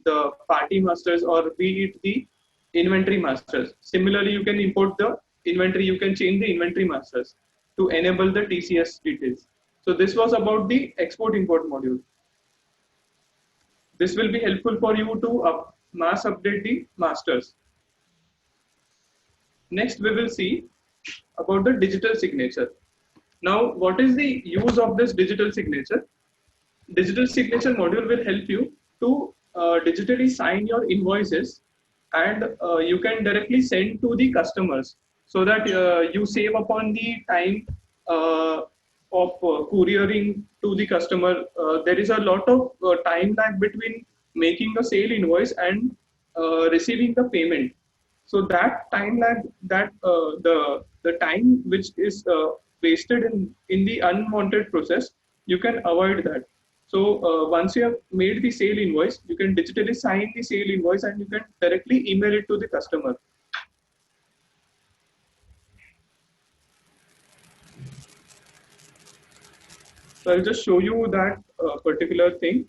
the party masters or be it the inventory masters. Similarly, you can import the inventory. You can change the inventory masters to enable the TCS details. So this was about the export import module. This will be helpful for you to mass update the masters. Next, we will see about the digital signature. Now, what is the use of this digital signature? Digital signature module will help you to digitally sign your invoices, and you can directly send to the customers, so that you save upon the time of couriering to the customer. There is a lot of time lag between making a sale invoice and receiving the payment. So that time lag, that the time which is wasted in the unwanted process, you can avoid that. So once you have made the sale invoice, you can digitally sign the sale invoice and you can directly email it to the customer. So I'll just show you that particular thing.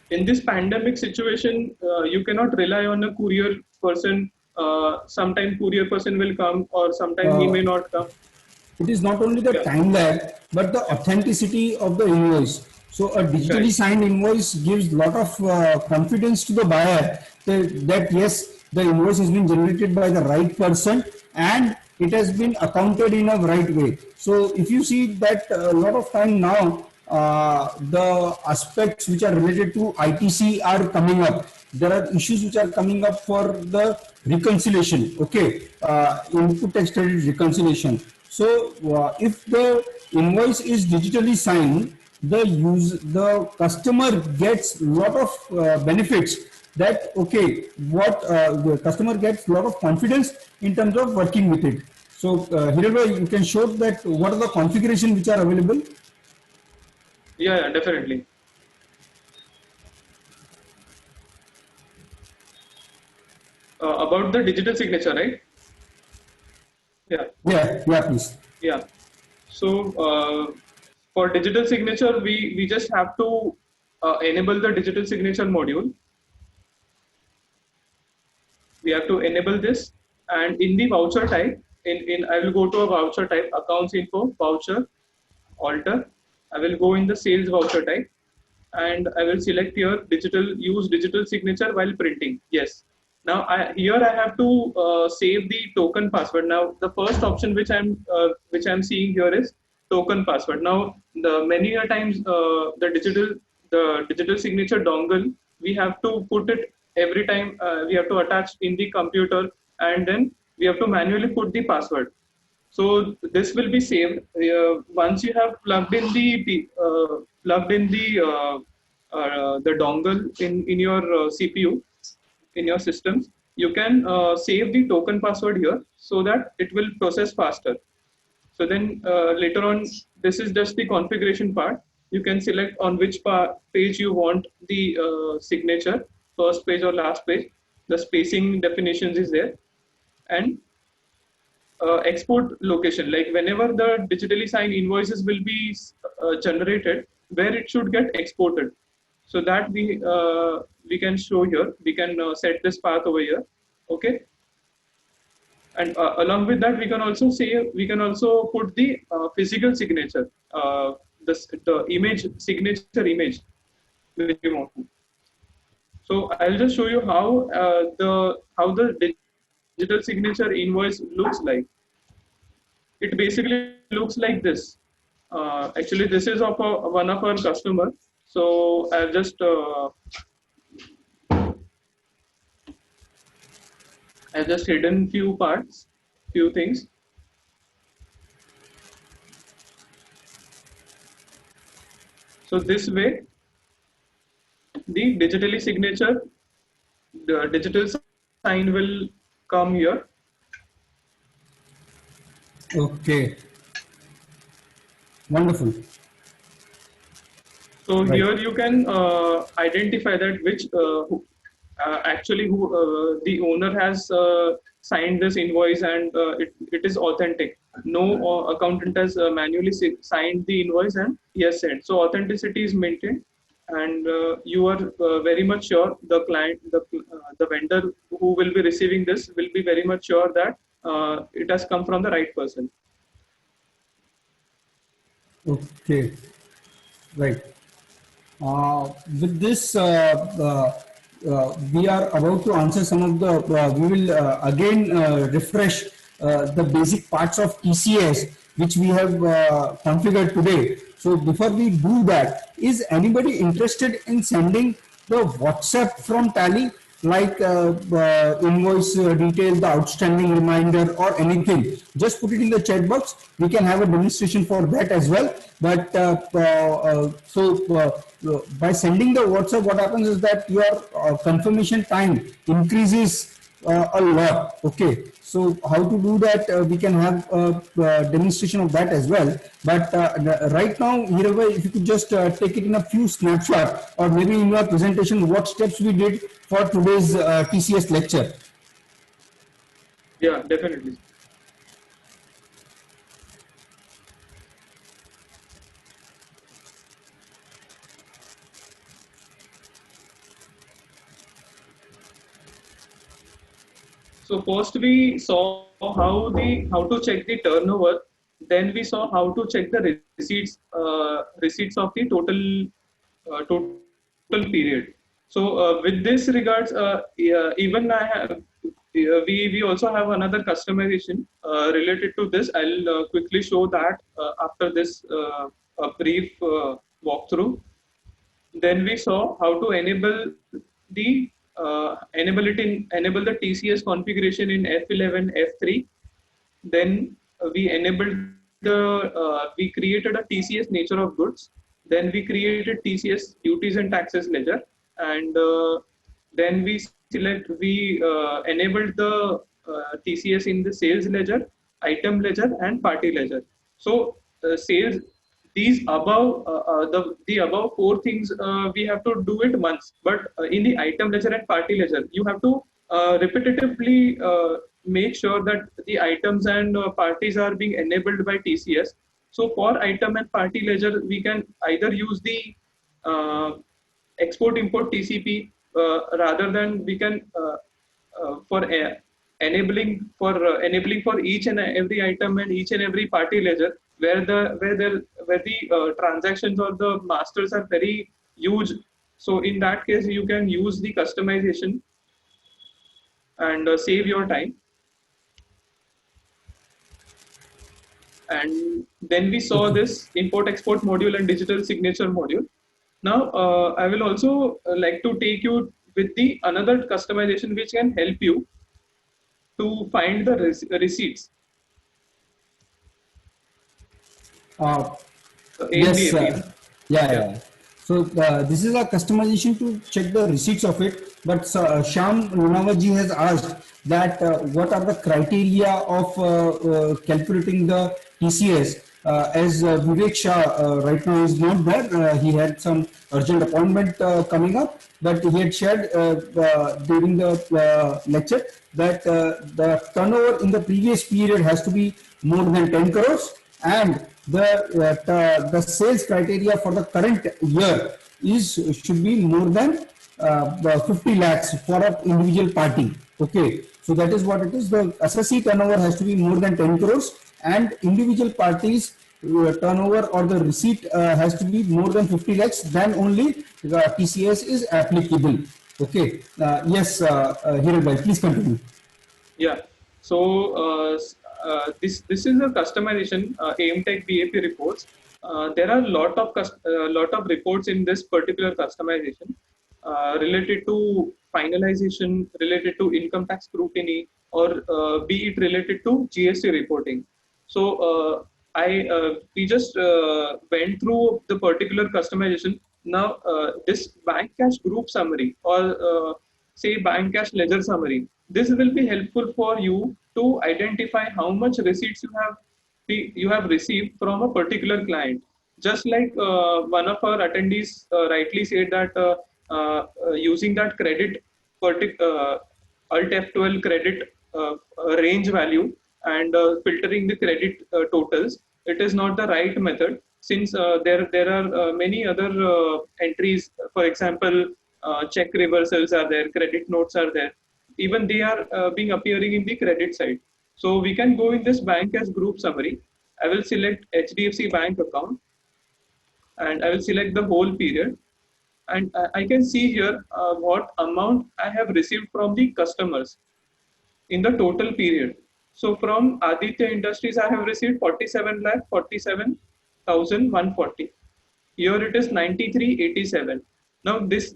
In this pandemic situation, you cannot rely on a courier person. Sometime courier person will come, or sometime he may not come. It is not only the time lag, but the authenticity of the invoice. So a digitally signed invoice gives lot of confidence to the buyer that yes, the invoice has been generated by the right person and it has been accounted in a right way. So if you see that a lot of time now, the aspects which are related to ITC are coming up. There are issues which are coming up for the reconciliation, okay, input tax credit reconciliation. So if the invoice is digitally signed, the customer gets lot of benefits. That okay, what the customer gets lot of confidence in terms of working with it. So Hiral, you can show that what are the configuration which are available. Yeah, definitely. About the digital signature, right? Yeah. Yeah, please. Yeah. So for digital signature, we just have to enable the digital signature module. We have to enable this, and in the voucher type, in I will go to a voucher type, accounts info voucher alter. I will go in the sales voucher type, and I will select here digital, use digital signature while printing. Yes. Now here I have to save the token password. Now the first option which I'm seeing here is token password. Now the many a times the digital signature dongle, we have to put it every time, we have to attach in the computer, and then we have to manually put the password. So this will be saved once you have plugged in the dongle in your CPU, in your systems. You can save the token password here so that it will process faster. So then later on, this is just the configuration part. You can select on which page you want the signature, first page or last page. The spacing definitions is there, and export location, like whenever the digitally signed invoices will be generated, where it should get exported. So that we can show here. We can set this path over here. Okay. And along with that, we can also put the physical signature, the image signature image which we want to. So I'll just show you how the digital signature invoice looks like. It basically looks like this. Actually, this is of one of our customer. So I've just hidden few parts, few things. So this way, the digitally signature, the digital sign will come here. Okay. Wonderful. So Right. here you can identify that which who the owner has signed this invoice, and it is authentic. No accountant has manually signed the invoice and he has sent. So authenticity is maintained, and you are very much sure, the client, the vendor who will be receiving this will be very much sure that it has come from the right person. Okay. Right. With this, we are about to answer some of the, we will again refresh the basic parts of TCS which we have configured today. So before we do that, is anybody interested in sending the WhatsApp from Tally, like invoice detail, the outstanding reminder, or anything? Just put it in the chat box. We can have a demonstration for that as well. But by sending the WhatsApp, what happens is that your confirmation time increases a lot. Okay, so how to do that? We can have a demonstration of that as well. But right now, Mirabai, if you could just take it in a few snapshots, or maybe in your presentation, what steps we did for today's TCS lecture. Yeah, definitely. So first we saw how to check the turnover. Then we saw how to check the receipts of the total period. So with this regards, even I have we also have another customization related to this. I'll quickly show that after this a brief walkthrough. Then we saw how to enable the TCS configuration in F11, F3. Then we created a TCS nature of goods. Then we created TCS duties and taxes ledger, and then we enabled the TCS in the sales ledger, item ledger, and party ledger. So sales, these above the above four things we have to do it once, but in the item ledger and party ledger you have to repetitively make sure that the items and parties are being enabled by TCS. So for item and party ledger, we can either use the export import TCP rather than we can for enabling for each and every item and each and every party ledger where the transactions or the masters are very huge. So in that case, you can use the customization and save your time. And then we saw Okay. this import export module and digital signature module. Now I will also like to take you with the another customization which can help you to find the receipts. Uh, AMD Yes, API. yeah, Yeah. yeah. So this is a customization to check the receipts of it. But Sham Lunavaji has asked that what are the criteria of calculating the TCS? As Vivek Shah right now is not there, he had some urgent appointment coming up, but he had shared during the lecture that the turnover in the previous period has to be more than 10 crores, and the sales criteria for the current year is should be more than the 50 lakhs for an individual party. Okay, so that is what it is. The SSC turnover has to be more than 10 crores, and individual parties turnover or the receipt has to be more than 50 lakhs. Then only the TCS is applicable. Okay. Yes, Hiral bhai, please continue. Yeah. So this is a customization AIMTech BAP reports. There are lot of reports in this particular customization related to finalization, related to income tax scrutiny, or be it related to GST reporting. So I we just went through the particular customization. Now this bank cash group summary or say bank cash ledger summary. This will be helpful for you to identify how much receipts you have received from a particular client. Just like one of our attendees rightly said that using that credit Alt F12 credit range value and filtering the credit totals, it is not the right method since there are many other entries. For example, check reversals are there, credit notes are there. Even they are being appearing in the credit side. So we can go in this bank as group summary. I will select HDFC Bank account and I will select the whole period. And I can see here what amount I have received from the customers in the total period. So from Aditya Industries, I have received 47 lakh 47,140. Here it is 9387. Now these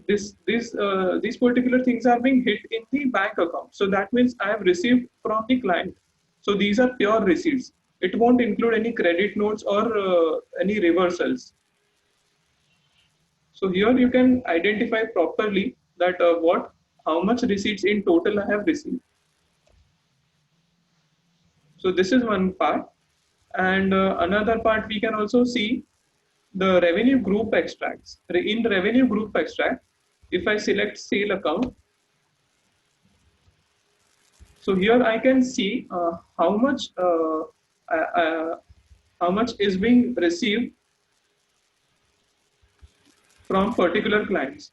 particular things are being hit in the bank account. So that means I have received from the client. So these are pure receipts. It won't include any credit notes or any reversals. So here you can identify properly that how much receipts in total I have received. So this is one part. And another part we can also see the revenue group extracts. In the revenue group extract, if I select sale account, so here I can see how much is being received from particular clients.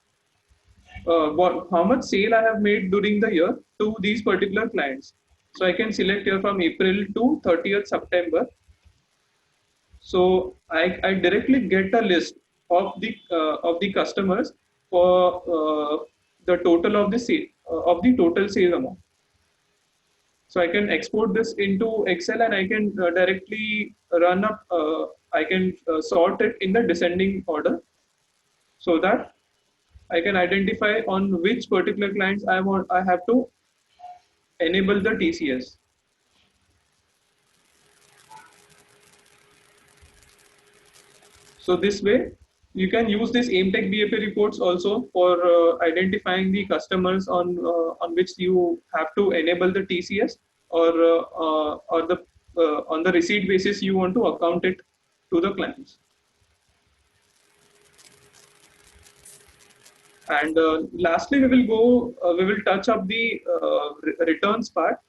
How much sale I have made during the year to these particular clients. So I can select here from April to 30th September. So I directly get a list of the customers for the total of the sale of the total sale amount. So I can export this into Excel and I can directly run up. I can sort it in the descending order so that I can identify on which particular clients I have to enable the TCS. So this way, you can use this AIMTech BAP reports also for identifying the customers on which you have to enable the TCS or the on the receipt basis you want to account it to the clients. And lastly, we will touch up the returns part,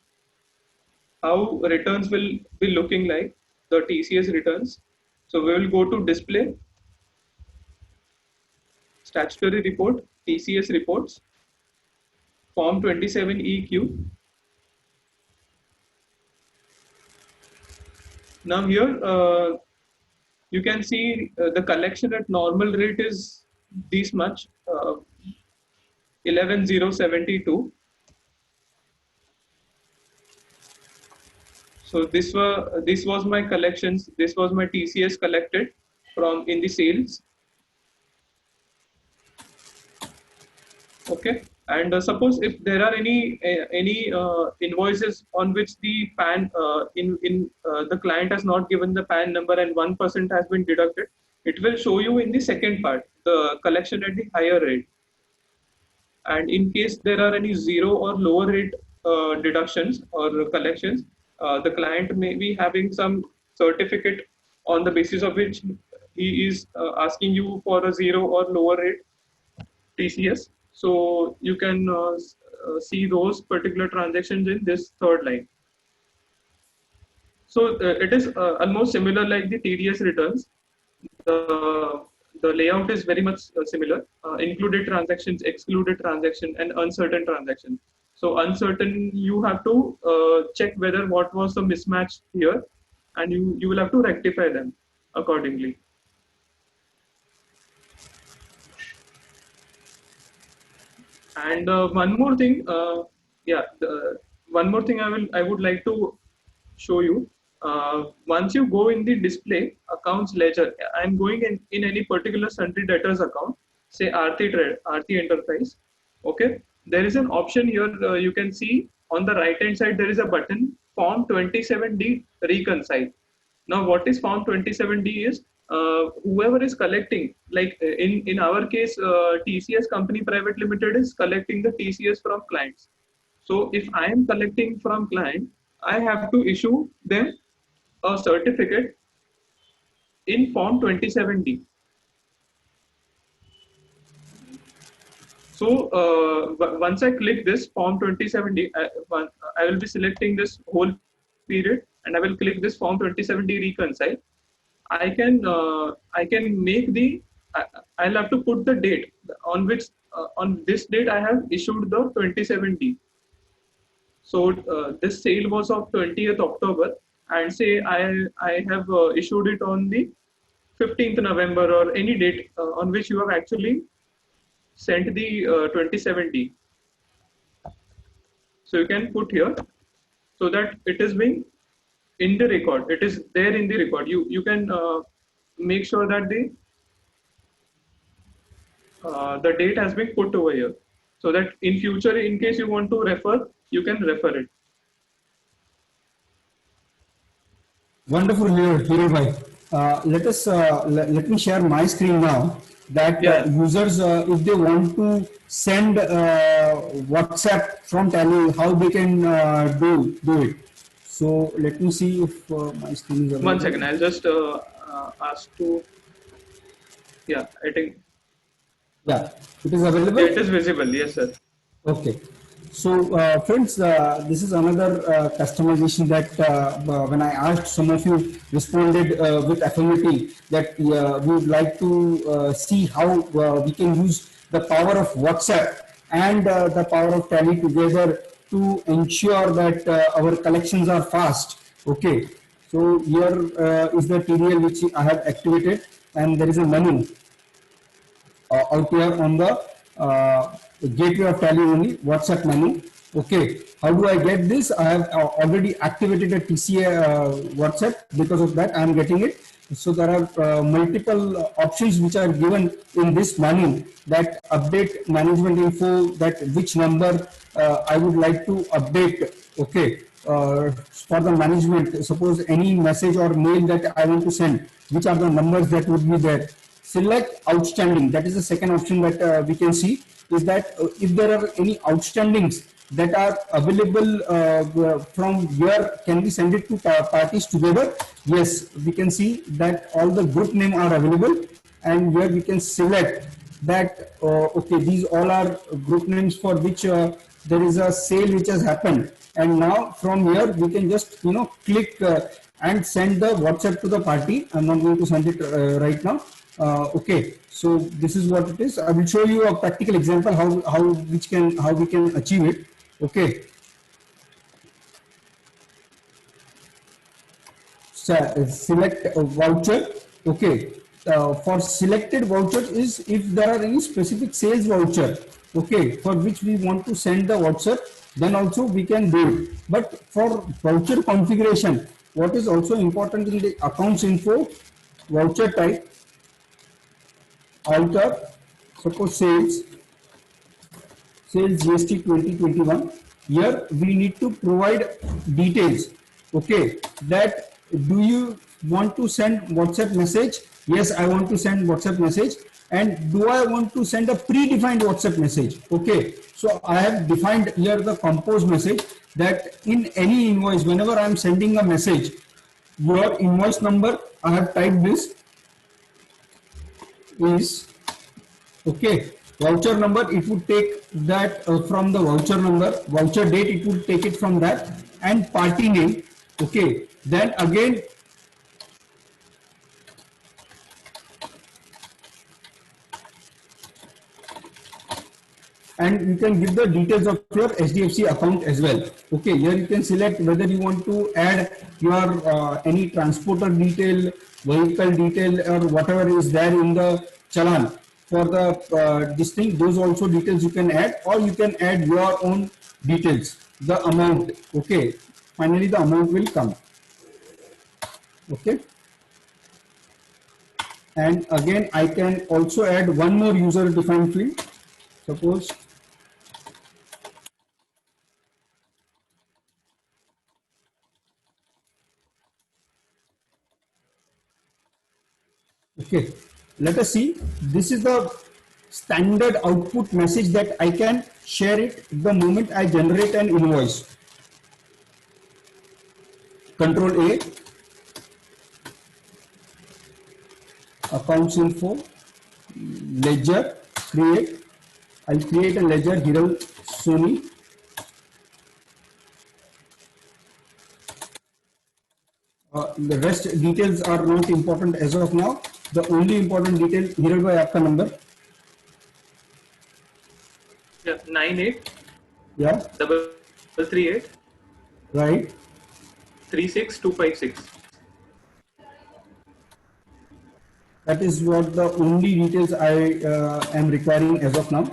how returns will be looking like, the TCS returns. So we will go to display, statutory report, TCS reports, Form 27EQ. Now here you can see the collection at normal rate is this much, 11,072. So this was my collections. This was my TCS collected from in the sales. Okay, and suppose if there are any invoices on which the PAN the client has not given the PAN number and 1% has been deducted, it will show you in the second part the collection at the higher rate. And in case there are any zero or lower rate deductions or collections, the client may be having some certificate on the basis of which he is asking you for a zero or lower rate TCS. So you can see those particular transactions in this third line. So it is almost similar like the TDS returns. The layout is very much similar. Included transactions, excluded transaction, and uncertain transaction. So uncertain, you have to check whether what was the mismatch here, and you will have to rectify them accordingly. And one more thing, one more thing I would like to show you. Once you go in the display accounts ledger, I'm going in any particular sundry debtors account, say Aarti Enterprise. Okay, there is an option here. You can see on the right hand side there is a button, Form 27D reconcile. Now, what is Form 27D is whoever is collecting, like in our case, TCS Company Private Limited is collecting the TCS from clients. So if I am collecting from client, I have to issue them a certificate in Form 27D. So once I click this Form 27D, I will be selecting this whole period and I will click this Form 27D reconcile. I can make the, I'll have to put the date on which, on this date I have issued the 27D. So this sale was of 20th October and say I have issued it on the 15th November or any date on which you have actually sent the 27D. So you can put here so that it is being in the record. It is there in the record. You can make sure that the date has been put over here, so that in future, in case you want to refer, you can refer it. Wonderful, Hero bhai. Let me share my screen now. That users, if they want to send WhatsApp from Tally, how they can do it. So let me see if my screen is available. 1 second, I'll just ask to. Yeah, I think. Yeah, it is available. Yeah, it is visible. Yes, sir. Okay. So friends, this is another customization that when I asked, some of you responded with affirmative that we would like to see how we can use the power of WhatsApp and the power of Tally together to ensure that our collections are fast. Okay. So here is the TDL which I have activated, and there is a menu out here on the gateway of Tally only, WhatsApp menu. Okay, how do I get this? I have already activated a TCA WhatsApp. Because of that, I am getting it. So there are multiple options which are given in this menu, that update management info, that which number I would like to update. Okay, for the management, suppose any message or mail that I want to send, which are the numbers that would be there. Select outstanding. That is the second option that we can see, is that if there are any outstandings that are available from where can we send it to parties together. Yes, we can see that all the group name are available, and where we can select that okay, these all are group names for which there is a sale which has happened, and now from here we can just click and send the WhatsApp to the party. I'm not going to send it right now. Okay, so this is what it is. I will show you a practical example how we can achieve it. Okay, select a voucher. Okay, for selected vouchers is if there are any specific sales voucher, okay, for which we want to send the WhatsApp, then also we can do it. But for voucher configuration, what is also important in the accounts info, voucher type, alter, suppose sales GST 2021. Here we need to provide details. Okay, that do you want to send WhatsApp message? Yes, I want to send WhatsApp message. And do I want to send a predefined WhatsApp message? Okay, so I have defined here the compose message, that in any invoice, whenever I am sending a message, your invoice number, I have typed this is, okay, voucher number, it would take that from the voucher number, voucher date, it would take it from that, and party name. Okay, then again and you can give the details of your HDFC account as well. Okay, here you can select whether you want to add your any transporter detail, vehicle detail, or whatever is there in the challan for the this thing. Those also details you can add, or you can add your own details, the amount. Okay, finally the amount will come. Okay, and again I can also add one more user defined field. Suppose okay, let us see. This is the standard output message that I can share it the moment I generate an invoice. Control A, accounts info, ledger, create. I'll create a ledger, Hiral Soni. The rest details are not important as of now. The only important detail, Hiral bhai, aapka number? Yeah, 98. Yeah. 338. Right. 36256. That is what the only details I am requiring as of now.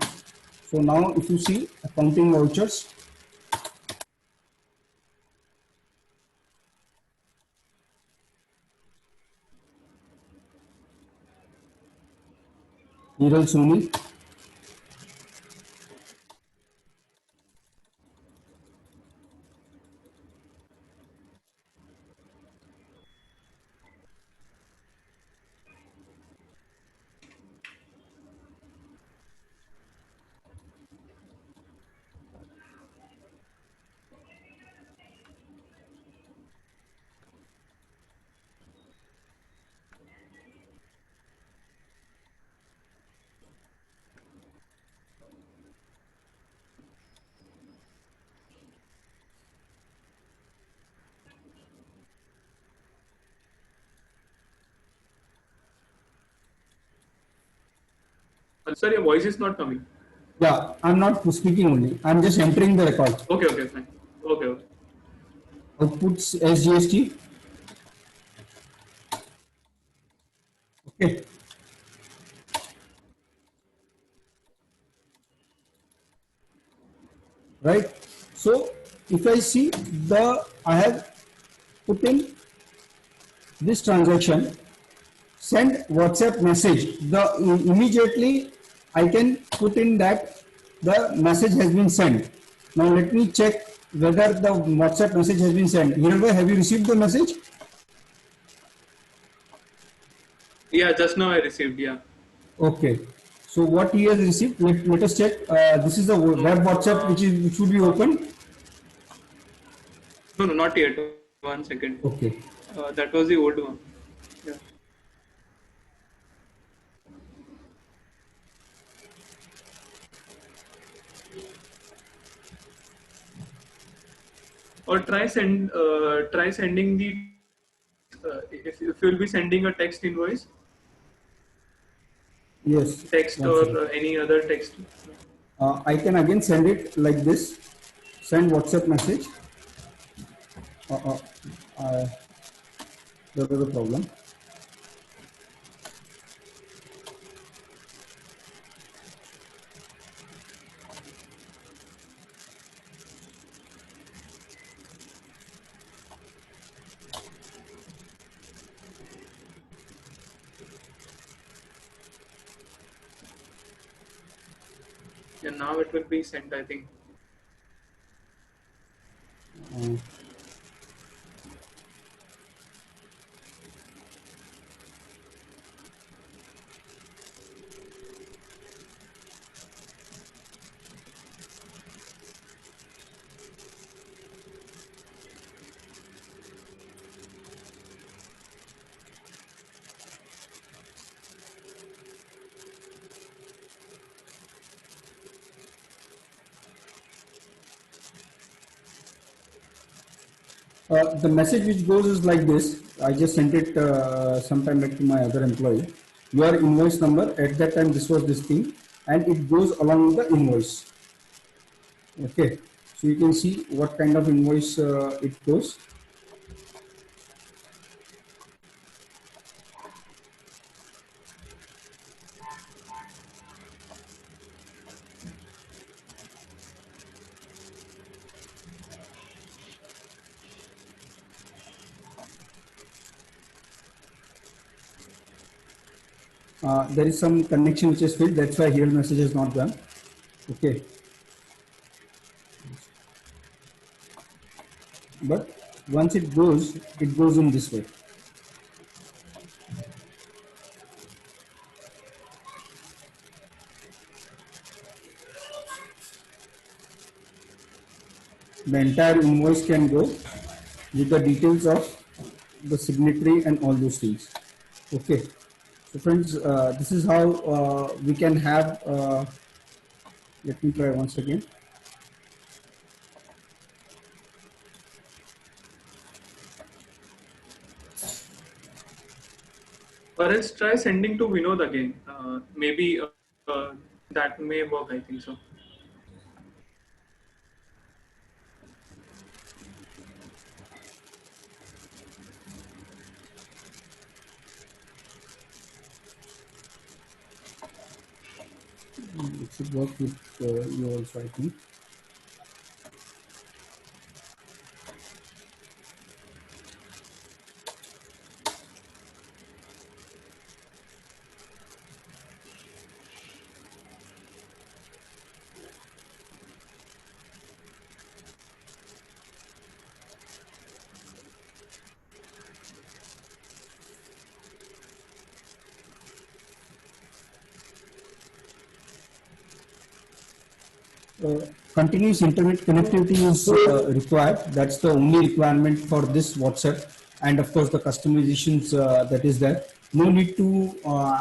So now if you see accounting vouchers, Hiral Soni, Sir, your voice is not coming. yeah, I'm not speaking only. I'm just entering the record. Okay, okay, fine. Okay, okay. Outputs SGST. Okay. Right. So if I see I have put in this transaction, send WhatsApp message. Immediately I can put in that the message has been sent. Now let me check whether the WhatsApp message has been sent. Hiral bhai, have you received the message? Yeah, just now I received. Yeah. Okay. So what he has received, let us check. This is the web WhatsApp which should be open. No, no, not yet. 1 second. Okay. That was the old one. Yeah. or try sending the if you'll be sending a text invoice, Yes, text one or second. any other text. I can again send it like this. Send WhatsApp message. Uh, uh, uh, there was a problem. And now it will be sent, I think. Uh, the message which goes is like this. I just sent it sometime back to my other employee. Your invoice number at that time this was this thing, and it goes along with the invoice. Okay, so you can see what kind of invoice it goes. There is some connection which is failed. That's why here message is not done. Okay, but once it goes in this way. The entire invoice can go with the details of the signatory and all those things. Okay, so friends, this is how we can have. Let me try once again. Or else try sending to Vinod again. Maybe that may work, I think so. It should work with you also, I think. Continuous internet connectivity is required. That's the only requirement for this WhatsApp, and of course the customizations that is there. No need to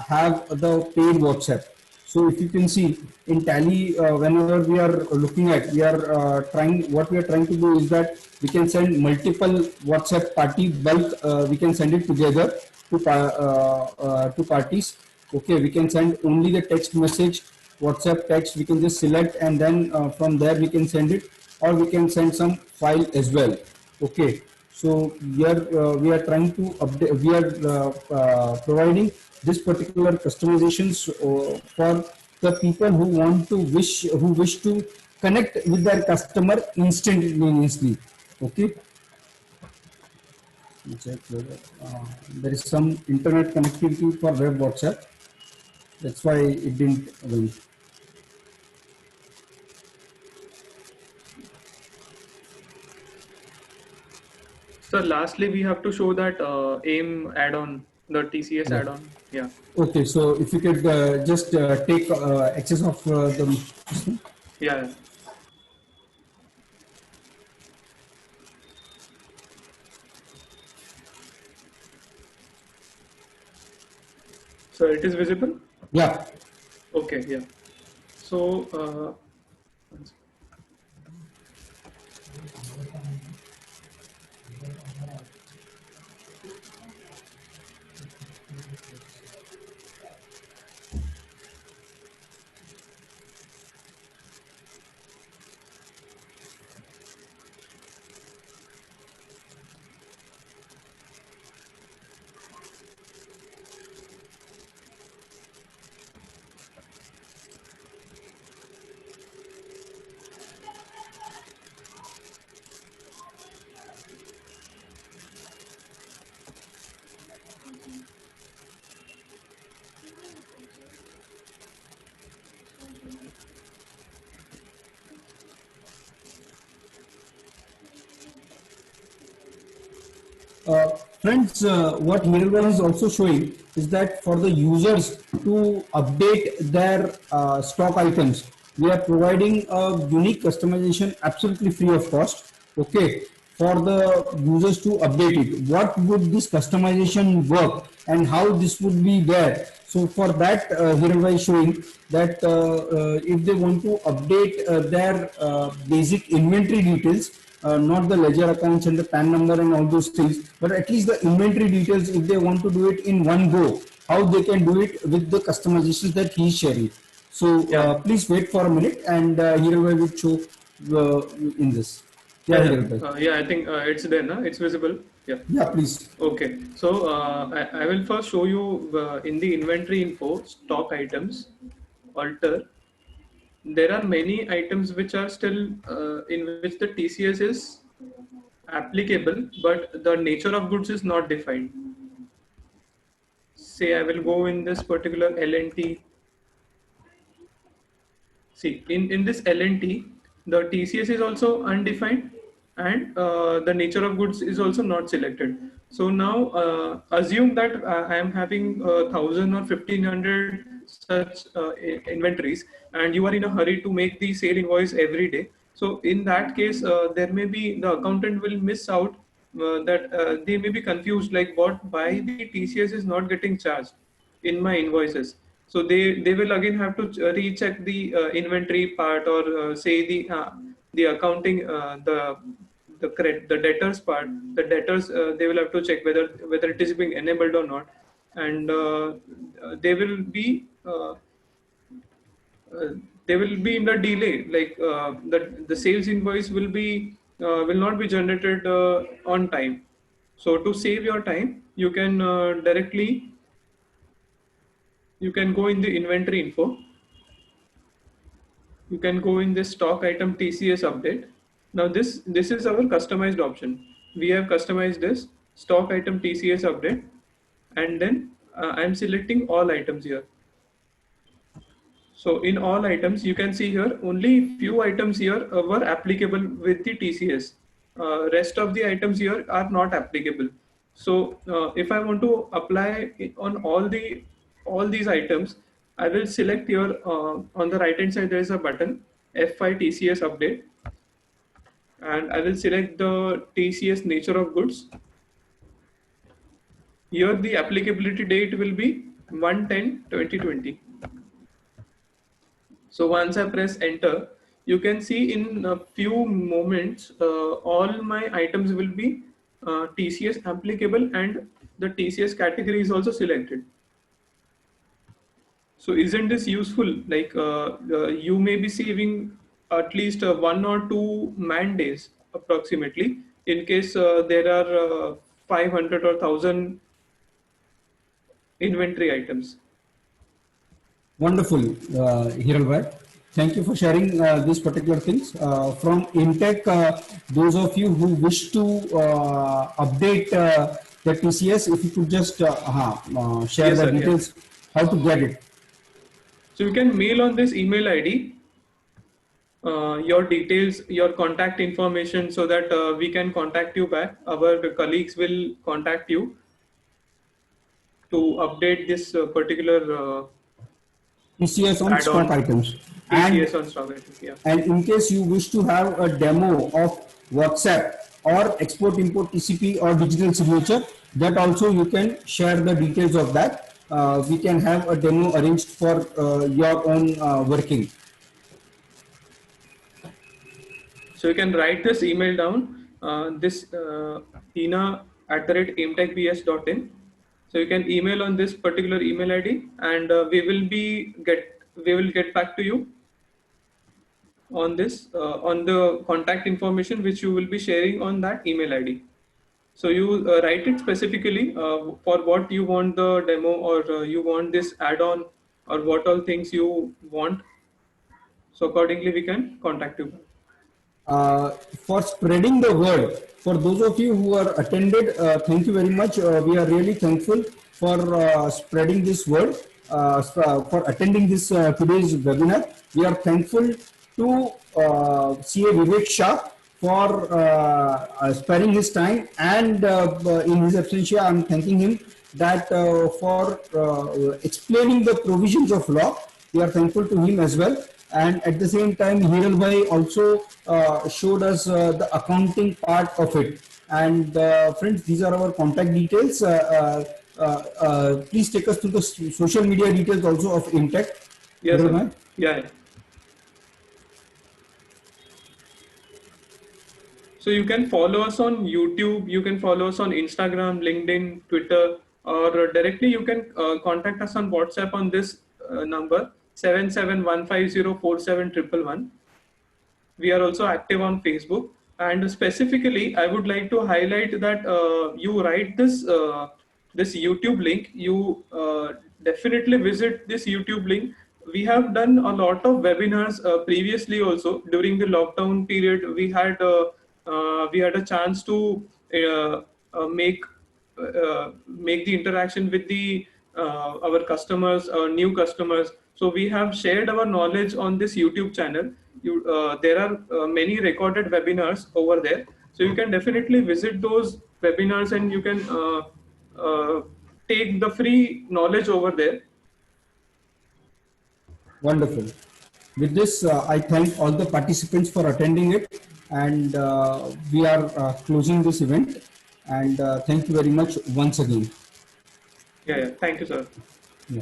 have the paid WhatsApp. So if you can see in Tally, whenever we are looking at, we are trying. What we are trying to do is that we can send multiple WhatsApp party bulk. We can send it together to parties. Okay, we can send only the text message, WhatsApp text. We can just select, and then from there we can send it, or we can send some file as well. Okay, so we are trying to update. We are providing this particular customizations for the people who wish to connect with their customer instantaneously. Okay, check whether there is some internet connectivity for web WhatsApp. That's why it didn't win. So lastly, we have to show that AIM add-on, the TCS Yeah. add-on. Yeah. Okay, so if you could just take access of the. Yeah. So it is visible. Yeah. Okay. Yeah. So Friends, what Hiralbhai is also showing is that for the users to update their stock items, we are providing a unique customization absolutely free of cost. Okay, for the users to update it. What would this customization work and how this would be there? So for that, Hiralbhai is showing that if they want to update their basic inventory details, not the ledger accounts and the PAN number and all those things, but at least the inventory details, if they want to do it in one go, how they can do it with the customizations that he is sharing. So please wait for a minute and Hiralbhai will show in this. Yeah, Hiralbhai. Yeah, I think it's there now. It's visible. Yeah. Yeah, please. Okay. So I will first show you in the inventory info stock items alter. There are many items which are still in which the TCS is applicable, but the nature of goods is not defined. Say I will go in this particular L&T. See, in this L&T, the TCS is also undefined and the nature of goods is also not selected. So now assume that I am having 1,000 or 1,500 such inventories and you are in a hurry to make the sale invoice every day. So in that case, there may be the accountant will miss out that they may be confused like why the TCS is not getting charged in my invoices. So they will again have to recheck the inventory part or say the accounting the debtors part. The debtors they will have to check whether it is being enabled or not, and they will be in the delay. Like the sales invoice will not be generated on time. So to save your time, you can directly you can go in the inventory info. You can go in this stock item TCS update. Now this is our customized option. We have customized this stock item TCS update, and then I'm selecting all items here. So in all items, you can see here only few items here were applicable with the TCS. Rest of the items here are not applicable. So if I want to apply it on all these items, I will select here on the right hand side there is a button F5 TCS update, and I will select the TCS nature of goods. Here the applicability date will be 1/10/2020. So once I press enter, you can see in a few moments, all my items will be TCS applicable and the TCS category is also selected. So isn't this useful? Like you may be saving at least 1 or 2 man days approximately in case there are 500 or 1,000 inventory items. Wonderful, Hiralbhai. Thank you for sharing these particular things. From Intech, those of you who wish to update the TCS, if you could just share Yes, the sir, details, how to get it. So you can mail on this email ID your details, your contact information, so that we can contact you back. Our colleagues will contact you to update this particular TCS on stock items. TCS on stock items. Yeah. And in case you wish to have a demo of WhatsApp or export import TCP or digital signature, that also you can share the details of that. We can have a demo arranged for your own working. So you can write this email down, tina@aimtechbs.in. So you can email on this particular email ID, and we will get back to you on this on the contact information which you will be sharing on that email ID. So you write it specifically for what you want the demo, or you want this add-on, or what all things you want. So accordingly we can contact you. For spreading the word, for those of you who are attended, thank you very much. We are really thankful for spreading this word, for attending this today's webinar. We are thankful to CA Vivek Shah for sparing his time, and in his absentia, I'm thanking him that for explaining the provisions of law. We are thankful to him as well. And at the same time, Hiral Bhai also showed us the accounting part of it. And friends, these are our contact details. Please take us to the social media details also of Intech. Yes, Hiral sir. Bhai? Yeah. So you can follow us on YouTube, you can follow us on Instagram, LinkedIn, Twitter, or directly you can contact us on WhatsApp on this number 7715047111. We are also active on Facebook, and specifically I would like to highlight that you write this YouTube link. You definitely visit this YouTube link. We have done a lot of webinars previously also. During the lockdown period, we had a chance to make the interaction with the our customers, new customers. So we have shared our knowledge on this YouTube channel. There are many recorded webinars over there, so you can definitely visit those webinars, and you can take the free knowledge over there. Wonderful. With this, I thank all the participants for attending it, and we are closing this event. And thank you very much once again. Yeah. Thank you, sir. Yeah.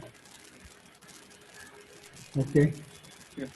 Okay. Yeah.